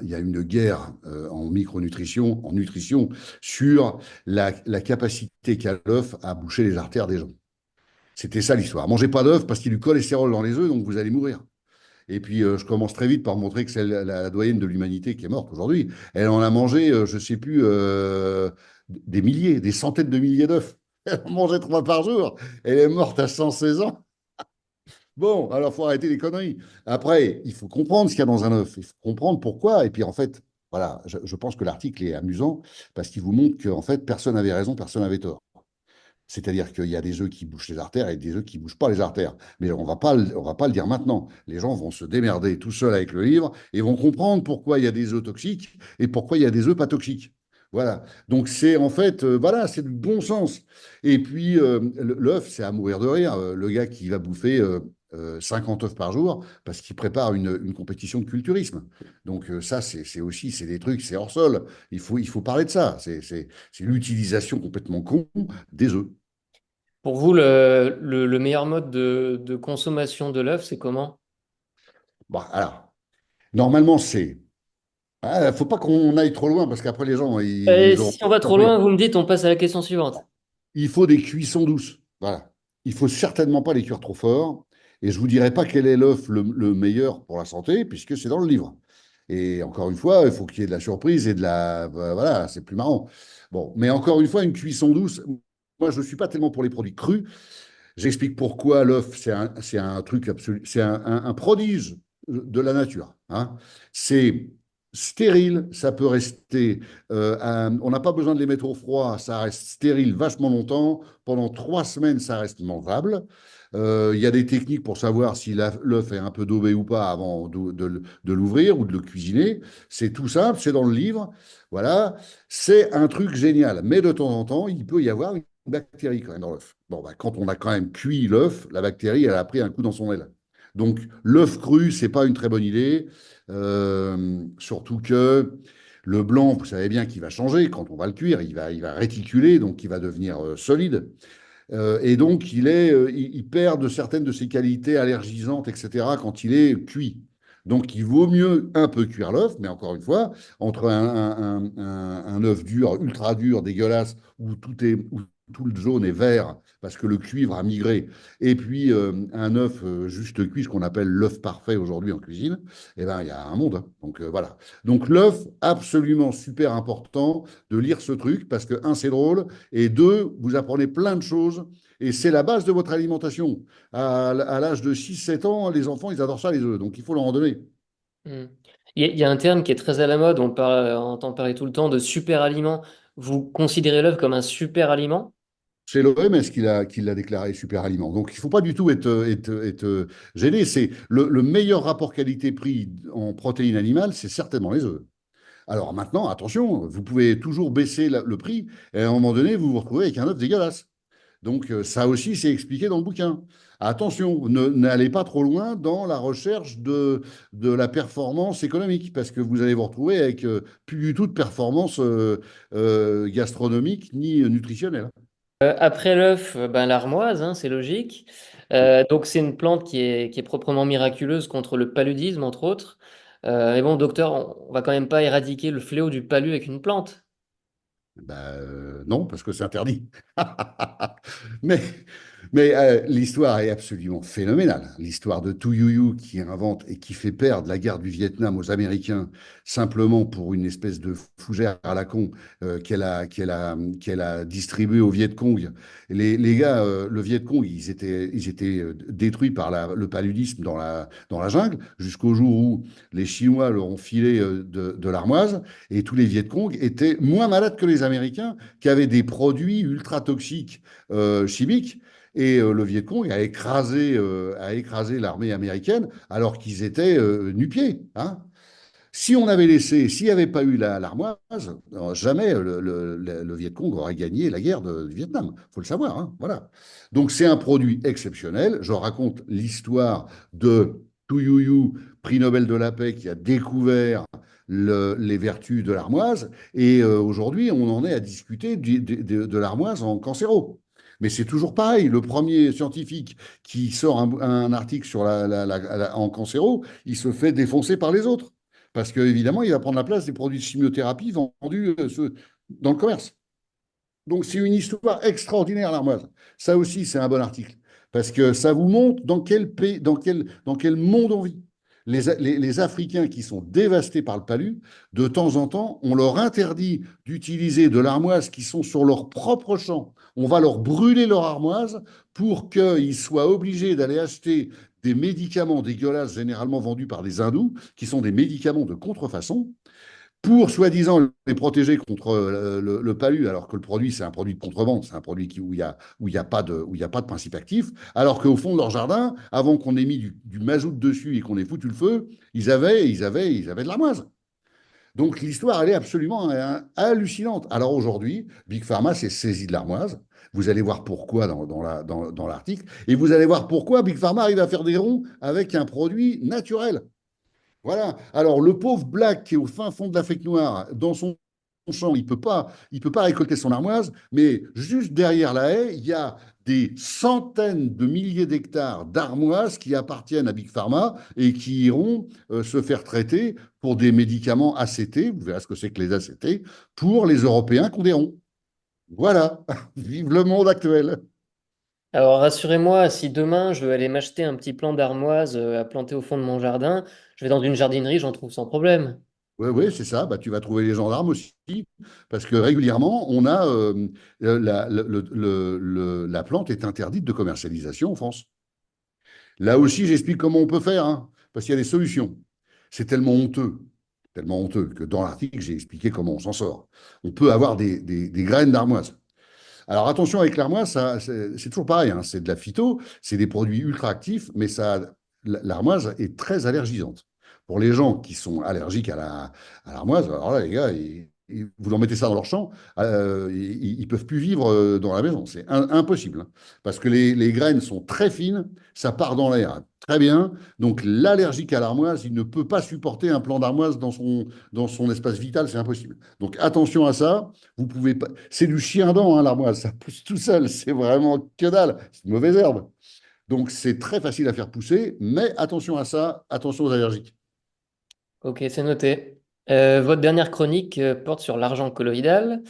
une guerre en micronutrition, en nutrition, sur la capacité qu'a l'œuf à boucher les artères des gens. C'était ça l'histoire. Mangez pas d'œuf parce qu'il y a du cholestérol dans les œufs, donc vous allez mourir. Et puis, je commence très vite par montrer que c'est la doyenne de l'humanité qui est morte aujourd'hui. Elle en a mangé, je ne sais plus, des milliers, des centaines de milliers d'œufs. Elle en mangeait trois par jour. Elle est morte à 116 ans. Bon, alors faut arrêter les conneries. Après, il faut comprendre ce qu'il y a dans un œuf. Il faut comprendre pourquoi. Et puis en fait, voilà, je pense que l'article est amusant parce qu'il vous montre qu'en fait, personne n'avait raison, personne n'avait tort. C'est-à-dire qu'il y a des œufs qui bouchent les artères et des œufs qui ne bouchent pas les artères. Mais on va pas le dire maintenant. Les gens vont se démerder tout seuls avec le livre et vont comprendre pourquoi il y a des œufs toxiques et pourquoi il y a des œufs pas toxiques. Voilà. Donc c'est en fait, voilà, c'est du bon sens. Et puis l'œuf, c'est à mourir de rire. Le gars qui va bouffer 50 œufs par jour parce qu'il prépare une compétition de culturisme. Donc ça, c'est aussi, c'est des trucs, c'est hors sol. Il faut parler de ça. C'est l'utilisation complètement con des œufs. Pour vous, le meilleur mode de consommation de l'œuf, c'est comment? Bon, alors, normalement, c'est. Ah, faut pas qu'on aille trop loin parce qu'après, les gens, Et ils auront si on va trop compris. loin, vous me dites, on passe à la question suivante. Il faut des cuissons douces. Voilà. Il faut certainement pas les cuire trop fort. Et je vous dirai pas quel est l'œuf le meilleur pour la santé, puisque c'est dans le livre. Et encore une fois, il faut qu'il y ait de la surprise et de la. Voilà, c'est plus marrant. Bon, mais encore une fois, une cuisson douce. Moi, je ne suis pas tellement pour les produits crus. J'explique pourquoi l'œuf, c'est un truc absolu, c'est un prodige de la nature. Hein. C'est stérile, ça peut rester. On n'a pas besoin de les mettre au froid, ça reste stérile vachement longtemps. Pendant 3 semaines, ça reste mangeable. Il y a des techniques pour savoir si l'œuf est un peu daubé ou pas avant de l'ouvrir ou de le cuisiner. C'est tout simple, c'est dans le livre. Voilà, c'est un truc génial. Mais de temps en temps, il peut y avoir une bactérie quand même dans l'œuf. Bon, bah, quand on a quand même cuit l'œuf, la bactérie, elle a pris un coup dans son aile. Donc, l'œuf cru, c'est pas une très bonne idée. Surtout que le blanc, vous savez bien qu'il va changer quand on va le cuire. Il va réticuler, donc il va devenir solide. Et donc, il perd de certaines de ses qualités allergisantes, etc., quand il est cuit. Donc, il vaut mieux un peu cuire l'œuf, mais encore une fois, entre un œuf dur, ultra dur, dégueulasse, où tout le jaune est vert parce que le cuivre a migré, et puis un œuf juste cuit, ce qu'on appelle l'œuf parfait aujourd'hui en cuisine, eh ben, il y a un monde. Hein. Donc, voilà. Donc, l'œuf, absolument super important de lire ce truc parce que, un, c'est drôle, et deux, vous apprenez plein de choses et c'est la base de votre alimentation. À l'âge de 6 7 ans, les enfants, ils adorent ça, les œufs. Donc, il faut leur en donner. Hmm. Il y a un terme qui est très à la mode, on entend parler tout le temps de super aliment. Vous considérez l'œuf comme un super aliment? C'est l'OMS qui l'a déclaré super aliment. Donc, il ne faut pas du tout être gêné. C'est le meilleur rapport qualité-prix en protéines animales, c'est certainement les œufs. Alors maintenant, attention, vous pouvez toujours baisser le prix et à un moment donné, vous vous retrouvez avec un œuf dégueulasse. Donc ça aussi, c'est expliqué dans le bouquin. Attention, n'allez pas trop loin dans la recherche de la performance économique, parce que vous allez vous retrouver avec plus du tout de performance gastronomique ni nutritionnelle. Après l'œuf, ben, l'armoise, hein, c'est logique. Donc c'est une plante qui est proprement miraculeuse contre le paludisme, entre autres. Mais bon, docteur, on va quand même pas éradiquer le fléau du palu avec une plante. Ben, non, parce que c'est interdit. Mais Mais l'histoire est absolument phénoménale. L'histoire de Tu Youyou qui invente et qui fait perdre la guerre du Vietnam aux Américains simplement pour une espèce de fougère à la con qu'elle a distribuée au Viet Cong. Les gars, le Viet Cong, ils étaient détruits par le paludisme dans la jungle jusqu'au jour où les Chinois leur ont filé de l'armoise et tous les Viet Cong étaient moins malades que les Américains qui avaient des produits ultra toxiques chimiques et le Viet Cong a écrasé l'armée américaine alors qu'ils étaient nu-pieds. Hein. Si on avait laissé, s'il n'y avait pas eu l'armoise, jamais le Viet Cong aurait gagné la guerre du Vietnam. Il faut le savoir. Hein, voilà. Donc c'est un produit exceptionnel. Je raconte l'histoire de Tu Youyou, prix Nobel de la paix, qui a découvert les vertus de l'armoise. Et aujourd'hui, on en est à discuter de l'armoise en cancéro. Mais c'est toujours pareil. Le premier scientifique qui sort un article sur en cancéro, il se fait défoncer par les autres. Parce qu'évidemment, il va prendre la place des produits de chimiothérapie vendus dans le commerce. Donc, c'est une histoire extraordinaire, l'armoise. Ça aussi, c'est un bon article. Parce que ça vous montre dans quel pays, dans quel monde on vit. Les Africains qui sont dévastés par le palu, de temps en temps, on leur interdit d'utiliser de l'armoise qui sont sur leur propre champ. On va leur brûler leur armoise pour qu'ils soient obligés d'aller acheter des médicaments dégueulasses, généralement vendus par des hindous, qui sont des médicaments de contrefaçon, pour soi-disant les protéger contre le palu, alors que le produit, c'est un produit de contrebande, c'est un produit où il y a pas où il y a pas de principe actif, alors qu'au fond de leur jardin, avant qu'on ait mis du mazout dessus et qu'on ait foutu le feu, ils avaient de l'armoise. Donc l'histoire, elle est absolument hallucinante. Alors aujourd'hui, Big Pharma s'est saisi de l'armoise. Vous allez voir pourquoi dans l'article. Et vous allez voir pourquoi Big Pharma arrive à faire des ronds avec un produit naturel. Voilà. Alors, le pauvre Black qui est au fin fond de l'Afrique noire, dans son champ, il peut pas récolter son armoise, mais juste derrière la haie, il y a des centaines de milliers d'hectares d'armoises qui appartiennent à Big Pharma et qui iront se faire traiter pour des médicaments ACT, vous verrez ce que c'est que les ACT, pour les Européens qui ont des ronds. Voilà. Vive le monde actuel. Alors rassurez-moi, si demain je veux aller m'acheter un petit plant d'armoise à planter au fond de mon jardin, je vais dans une jardinerie, j'en trouve sans problème. Oui, oui, c'est ça. Bah, tu vas trouver les gendarmes aussi, parce que régulièrement, on a la plante est interdite de commercialisation en France. Là aussi, j'explique comment on peut faire, hein, parce qu'il y a des solutions. C'est tellement honteux que dans l'article, j'ai expliqué comment on s'en sort. On peut avoir des graines d'armoise. Alors attention avec l'armoise, c'est toujours pareil, hein, c'est de la phyto, c'est des produits ultra actifs, mais l'armoise est très allergisante. Pour les gens qui sont allergiques à l'armoise, alors là, les gars, vous leur mettez ça dans leur champ, ils peuvent plus vivre dans la maison. C'est impossible, hein, parce que les graines sont très fines, ça part dans l'air très bien. Donc l'allergique à l'armoise, il ne peut pas supporter un plant d'armoise dans son espace vital, c'est impossible. Donc attention à ça. Vous pouvez pas. C'est du chien-dent, hein, l'armoise. Ça pousse tout seul. C'est vraiment que dalle. C'est une mauvaise herbe. Donc, c'est très facile à faire pousser. Mais attention à ça. Attention aux allergiques. Ok, c'est noté. Votre dernière chronique porte sur l'argent colloïdal.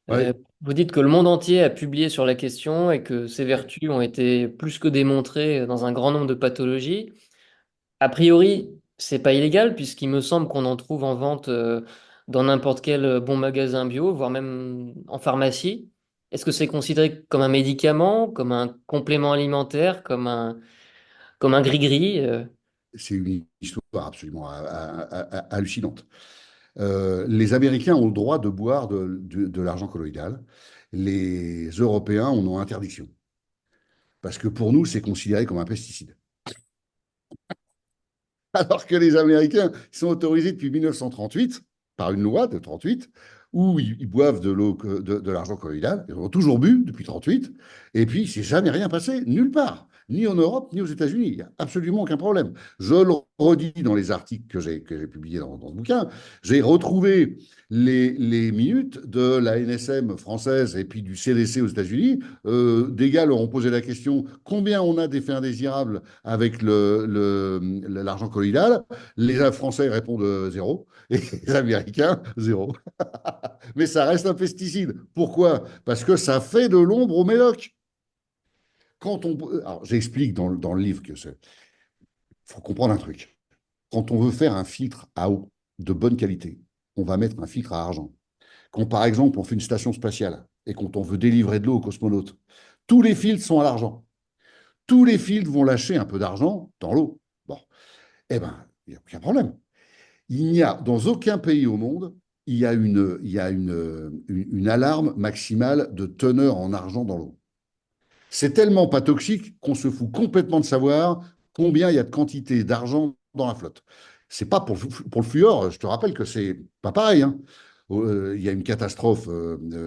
Ouais. Vous dites que le monde entier a publié sur la question et que ses vertus ont été plus que démontrées dans un grand nombre de pathologies. A priori, c'est pas illégal puisqu'il me semble qu'on en trouve en vente dans n'importe quel bon magasin bio, voire même en pharmacie. Est-ce que c'est considéré comme un médicament, comme un complément alimentaire, comme un gris-gris? C'est une histoire absolument hallucinante. Les Américains ont le droit de boire de l'argent colloïdal. Les Européens en ont interdiction. Parce que pour nous, c'est considéré comme un pesticide. Alors que les Américains sont autorisés depuis 1938, par une loi de 38, où ils boivent de l'eau, de l'argent colloïdal. Ils ont toujours bu depuis 38. Et puis, il ne s'est jamais rien passé, nulle part, ni en Europe, ni aux États-Unis. Il n'y a absolument aucun problème. Je le redis dans les articles que j'ai publiés dans le bouquin. J'ai retrouvé les minutes de la NSM française et puis du CDC aux États-Unis. Des gars leur ont posé la question combien on a d'effets indésirables avec l'argent colloïdal. Les Français répondent zéro et les Américains zéro. Mais ça reste un pesticide. Pourquoi? Parce que ça fait de l'ombre aux médocs. Alors, j'explique dans le livre que faut comprendre un truc. Quand on veut faire un filtre à eau de bonne qualité, on va mettre un filtre à argent. Quand, par exemple, on fait une station spatiale et quand on veut délivrer de l'eau aux cosmonautes, tous les filtres sont à l'argent. Tous les filtres vont lâcher un peu d'argent dans l'eau. Bon, eh ben, il n'y a aucun problème. Il n'y a, dans aucun pays au monde, il y a une alarme maximale de teneur en argent dans l'eau. C'est tellement pas toxique qu'on se fout complètement de savoir combien il y a de quantité d'argent dans la flotte. C'est pas pour le fluor, je te rappelle que c'est pas pareil, hein. Il y a une catastrophe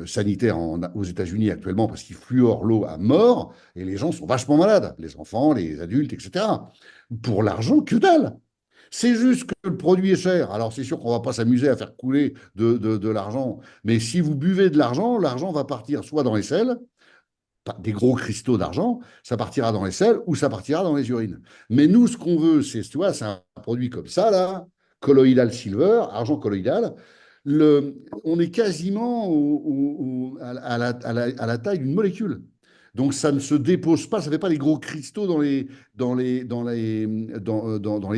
sanitaire aux États-Unis actuellement parce qu'ils fluorent l'eau à mort et les gens sont vachement malades, les enfants, les adultes, etc. Pour l'argent, que dalle. C'est juste que le produit est cher. Alors, c'est sûr qu'on ne va pas s'amuser à faire couler de l'argent. Mais si vous buvez de l'argent va partir soit dans les selles, des gros cristaux d'argent, ça partira dans les selles ou ça partira dans les urines. Mais nous, ce qu'on veut, tu vois, c'est un produit comme ça, là, colloidal silver, argent colloidal. On est quasiment à la taille d'une molécule. Donc ça ne se dépose pas, ça ne fait pas les gros cristaux dans les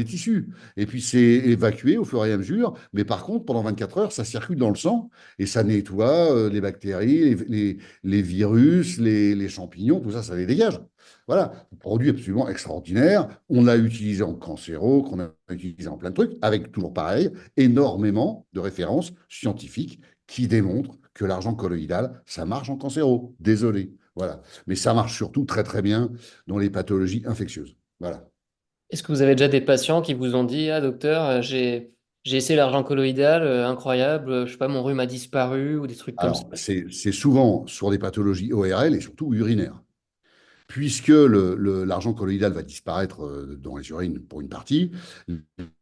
tissus. Et puis c'est évacué au fur et à mesure. Mais par contre, pendant 24 heures, ça circule dans le sang et ça nettoie les bactéries, les virus, les champignons, tout ça, ça les dégage. Voilà, un produit absolument extraordinaire. On l'a utilisé en cancéro, qu'on a utilisé en plein de trucs, avec toujours pareil, énormément de références scientifiques qui démontrent que l'argent colloïdal, ça marche en cancéro. Désolé. Voilà. Mais ça marche surtout très très bien dans les pathologies infectieuses. Voilà. Est-ce que vous avez déjà des patients qui vous ont dit, ah docteur, j'ai essayé l'argent colloïdal, incroyable, je sais pas, mon rhume a disparu ou des trucs comme ça. Alors, c'est souvent sur des pathologies ORL et surtout urinaires. Puisque l'argent colloïdal va disparaître dans les urines pour une partie,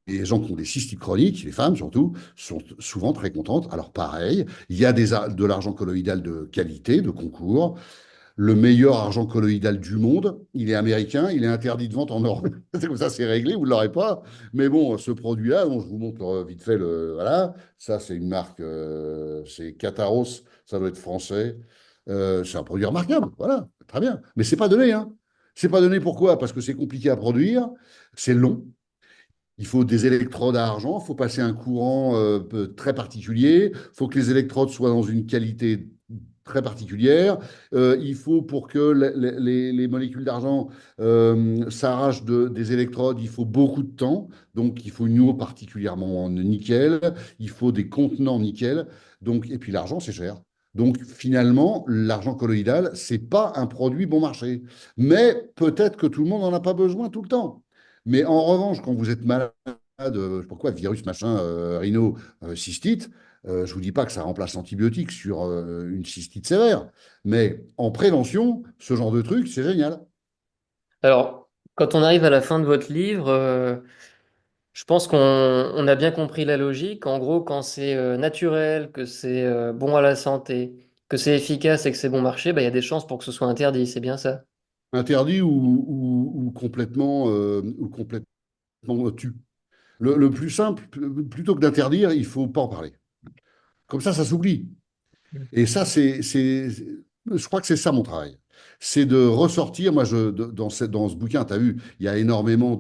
les gens qui ont des cystites chroniques, les femmes surtout, sont souvent très contentes. Alors pareil, il y a de l'argent colloïdal de qualité, de concours. Le meilleur argent colloïdal du monde, il est américain, il est interdit de vente en Europe. C'est comme ça, c'est réglé, vous ne l'aurez pas. Mais bon, ce produit-là, dont je vous montre vite fait, voilà, ça c'est une marque, c'est Cataros, ça doit être français. C'est un produit remarquable, voilà, très bien. Mais c'est pas donné, hein. C'est pas donné pourquoi? Parce que c'est compliqué à produire, c'est long, il faut des électrodes à argent, il faut passer un courant très particulier, il faut que les électrodes soient dans une qualité très particulière. Il faut, pour que les molécules d'argent s'arrachent des électrodes, il faut beaucoup de temps. Donc, il faut une eau particulièrement en nickel, il faut des contenants nickel. Donc, et puis l'argent, c'est cher. Donc, finalement, l'argent colloïdal, c'est pas un produit bon marché. Mais peut-être que tout le monde n'en a pas besoin tout le temps. Mais en revanche, quand vous êtes malade, je sais pas quoi, virus, machin, rhino, cystite, je ne vous dis pas que ça remplace l'antibiotique sur une cystite sévère, mais en prévention, ce genre de truc, c'est génial. Alors, quand on arrive à la fin de votre livre, je pense qu'on a bien compris la logique. En gros, quand c'est naturel, que c'est bon à la santé, que c'est efficace et que c'est bon marché, bah, il y a des chances pour que ce soit interdit, c'est bien ça. Interdit ou complètement tu. Le plus simple, plutôt que d'interdire, il faut pas en parler. Comme ça s'oublie. Et ça, je crois que c'est ça mon travail. C'est de ressortir. Moi, dans ce bouquin, tu as vu, il y a énormément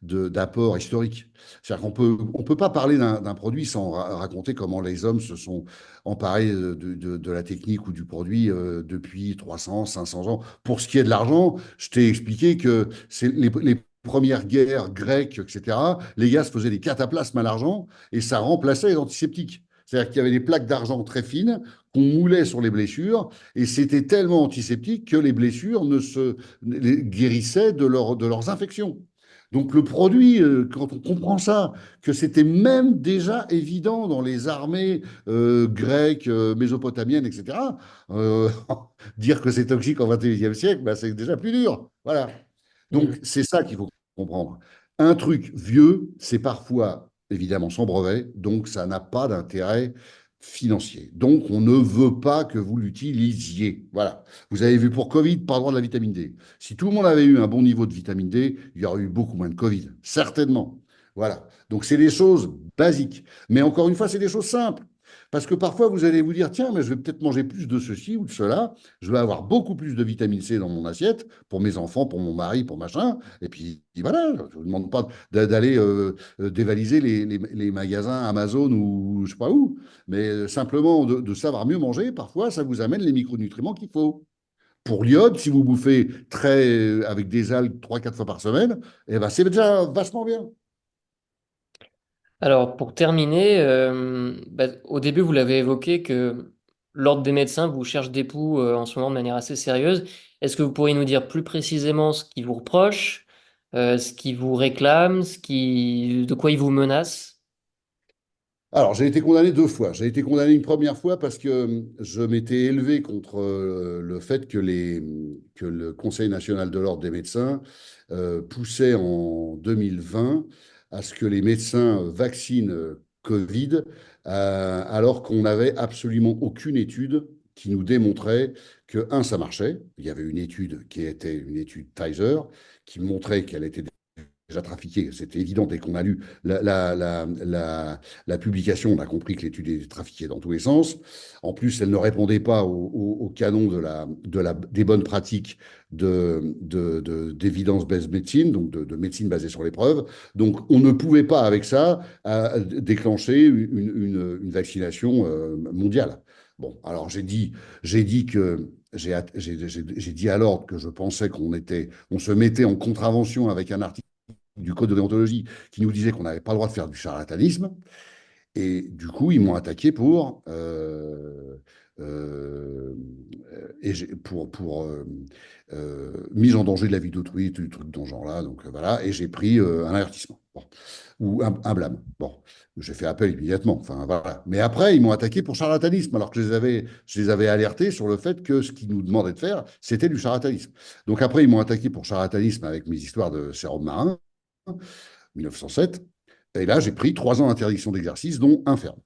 d'apports historiques. C'est-à-dire qu'on peut pas parler d'un produit sans raconter comment les hommes se sont emparés de la technique ou du produit depuis 300, 500 ans. Pour ce qui est de l'argent, je t'ai expliqué que c'est les premières guerres grecques, etc., les gars se faisaient des cataplasmes à l'argent et ça remplaçait les antiseptiques. C'est-à-dire qu'il y avait des plaques d'argent très fines qu'on moulait sur les blessures et c'était tellement antiseptique que les blessures ne se guérissaient de leurs infections. Donc le produit, quand on comprend ça, que c'était même déjà évident dans les armées grecques, mésopotamiennes, etc., euh, dire que c'est toxique en 21e siècle, bah, c'est déjà plus dur. Voilà. Donc, Mm. c'est ça qu'il faut comprendre. Un truc vieux, c'est parfois évidemment sans brevet, donc ça n'a pas d'intérêt financier. Donc, on ne veut pas que vous l'utilisiez. Voilà. Vous avez vu pour Covid, pas droit de la vitamine D. Si tout le monde avait eu un bon niveau de vitamine D, il y aurait eu beaucoup moins de Covid. Certainement. Voilà. Donc, c'est des choses basiques. Mais encore une fois, c'est des choses simples. Parce que parfois, vous allez vous dire, tiens, mais je vais peut-être manger plus de ceci ou de cela, je vais avoir beaucoup plus de vitamine C dans mon assiette, pour mes enfants, pour mon mari, pour machin. Et puis voilà, je ne vous demande pas d'aller dévaliser les magasins Amazon ou je sais pas où, mais simplement de savoir mieux manger, parfois, ça vous amène les micronutriments qu'il faut. Pour l'iode, si vous bouffez avec des algues 3 4 fois par semaine, eh ben, c'est déjà vachement bien. Alors, pour terminer, au début, vous l'avez évoqué que l'Ordre des médecins vous cherche des poux en ce moment de manière assez sérieuse. Est-ce que vous pourriez nous dire plus précisément ce qu'ils vous reprochent, ce qu'ils vous réclament, de quoi ils vous menacent? Alors, j'ai été condamné 2 fois. J'ai été condamné une première fois parce que je m'étais élevé contre le fait que le Conseil national de l'Ordre des médecins poussait en 2020 à ce que les médecins vaccinent Covid, alors qu'on n'avait absolument aucune étude qui nous démontrait que, un, ça marchait. Il y avait une étude qui était une étude Pfizer qui montrait qu'elle était déjà trafiqué. C'était évident dès qu'on a lu la publication, on a compris que l'étude était trafiquée dans tous les sens. En plus, elle ne répondait pas au canon des bonnes pratiques d'évidence-based médecine, donc de médecine basée sur les preuves. Donc, on ne pouvait pas, avec ça, déclencher une vaccination mondiale. Bon, alors j'ai dit que j'ai dit à l'ordre que je pensais on se mettait en contravention avec un article du code de déontologie qui nous disait qu'on n'avait pas le droit de faire du charlatanisme. Et du coup, ils m'ont attaqué euh, pour mise en danger de la vie d'autrui, du truc dans ce genre-là. Donc voilà, et j'ai pris un avertissement. Bon. Ou un blâme. Bon, j'ai fait appel immédiatement. Enfin voilà. Mais après, ils m'ont attaqué pour charlatanisme, alors que je les avais alertés sur le fait que ce qu'ils nous demandaient de faire, c'était du charlatanisme. Donc après, ils m'ont attaqué pour charlatanisme avec mes histoires de sérum marin, 1907. Et là, j'ai pris 3 ans d'interdiction d'exercice, dont un ferme.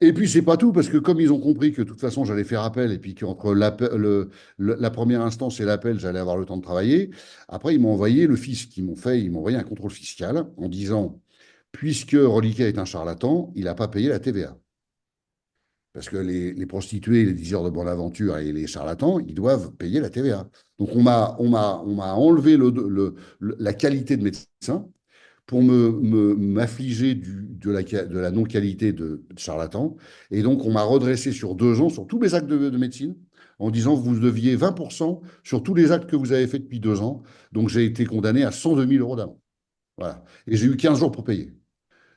Et puis, c'est pas tout, parce que comme ils ont compris que de toute façon, j'allais faire appel, et puis qu'entre la première instance et l'appel, j'allais avoir le temps de travailler, après, ils m'ont envoyé le fisc. Ils m'ont envoyé un contrôle fiscal en disant, puisque Reliquet est un charlatan, il n'a pas payé la TVA. Parce que les prostituées, les diseurs de bonne aventure et les charlatans, ils doivent payer la TVA. Donc, on m'a enlevé la qualité de médecin pour m'affliger de la non-qualité de charlatan. Et donc, on m'a redressé sur 2 ans sur tous les actes de médecine en disant que vous deviez 20% sur tous les actes que vous avez faits depuis 2 ans. Donc, j'ai été condamné à 102 000 euros d'amende. Voilà. Et j'ai eu 15 jours pour payer.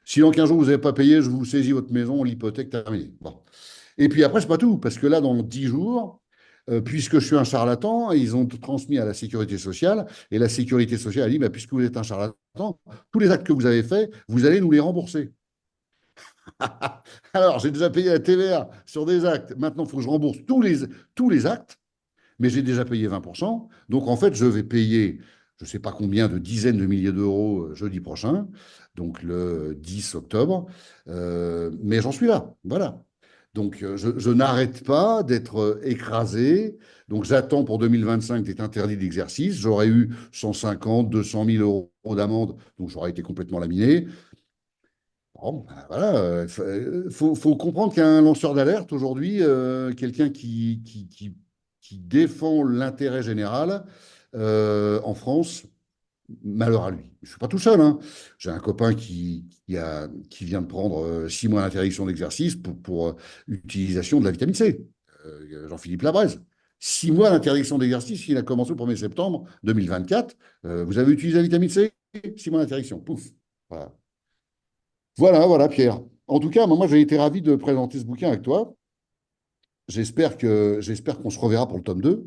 Si dans 15 jours, vous n'avez pas payé, je vous saisis votre maison, l'hypothèque terminée. Bon. Et puis après, c'est pas tout, parce que là, dans 10 jours, puisque je suis un charlatan, ils ont transmis à la sécurité sociale, et la sécurité sociale a dit, bah, puisque vous êtes un charlatan, tous les actes que vous avez faits, vous allez nous les rembourser. Alors, j'ai déjà payé la TVA sur des actes. Maintenant, il faut que je rembourse tous les actes, mais j'ai déjà payé 20%. Donc, en fait, je vais payer, je ne sais pas combien de dizaines de milliers d'euros jeudi prochain, donc le 10 octobre. Mais j'en suis là. Voilà. Donc, je n'arrête pas d'être écrasé. Donc, j'attends pour 2025 d'être interdit d'exercice. J'aurais eu 150, 200 000 euros d'amende, donc j'aurais été complètement laminé. Bon, ben voilà, faut comprendre qu'un lanceur d'alerte aujourd'hui, quelqu'un qui défend l'intérêt général en France, malheur à lui. Je ne suis pas tout seul, hein. J'ai un copain qui vient de prendre 6 mois d'interdiction d'exercice pour utilisation de la vitamine C, Jean-Philippe Labrèze. 6 mois d'interdiction d'exercice, il a commencé le 1er septembre 2024. Vous avez utilisé la vitamine C? 6 mois d'interdiction. Pouf. Voilà. Voilà, voilà, Pierre. En tout cas, moi, j'ai été ravi de présenter ce bouquin avec toi. J'espère qu'on se reverra pour le tome 2.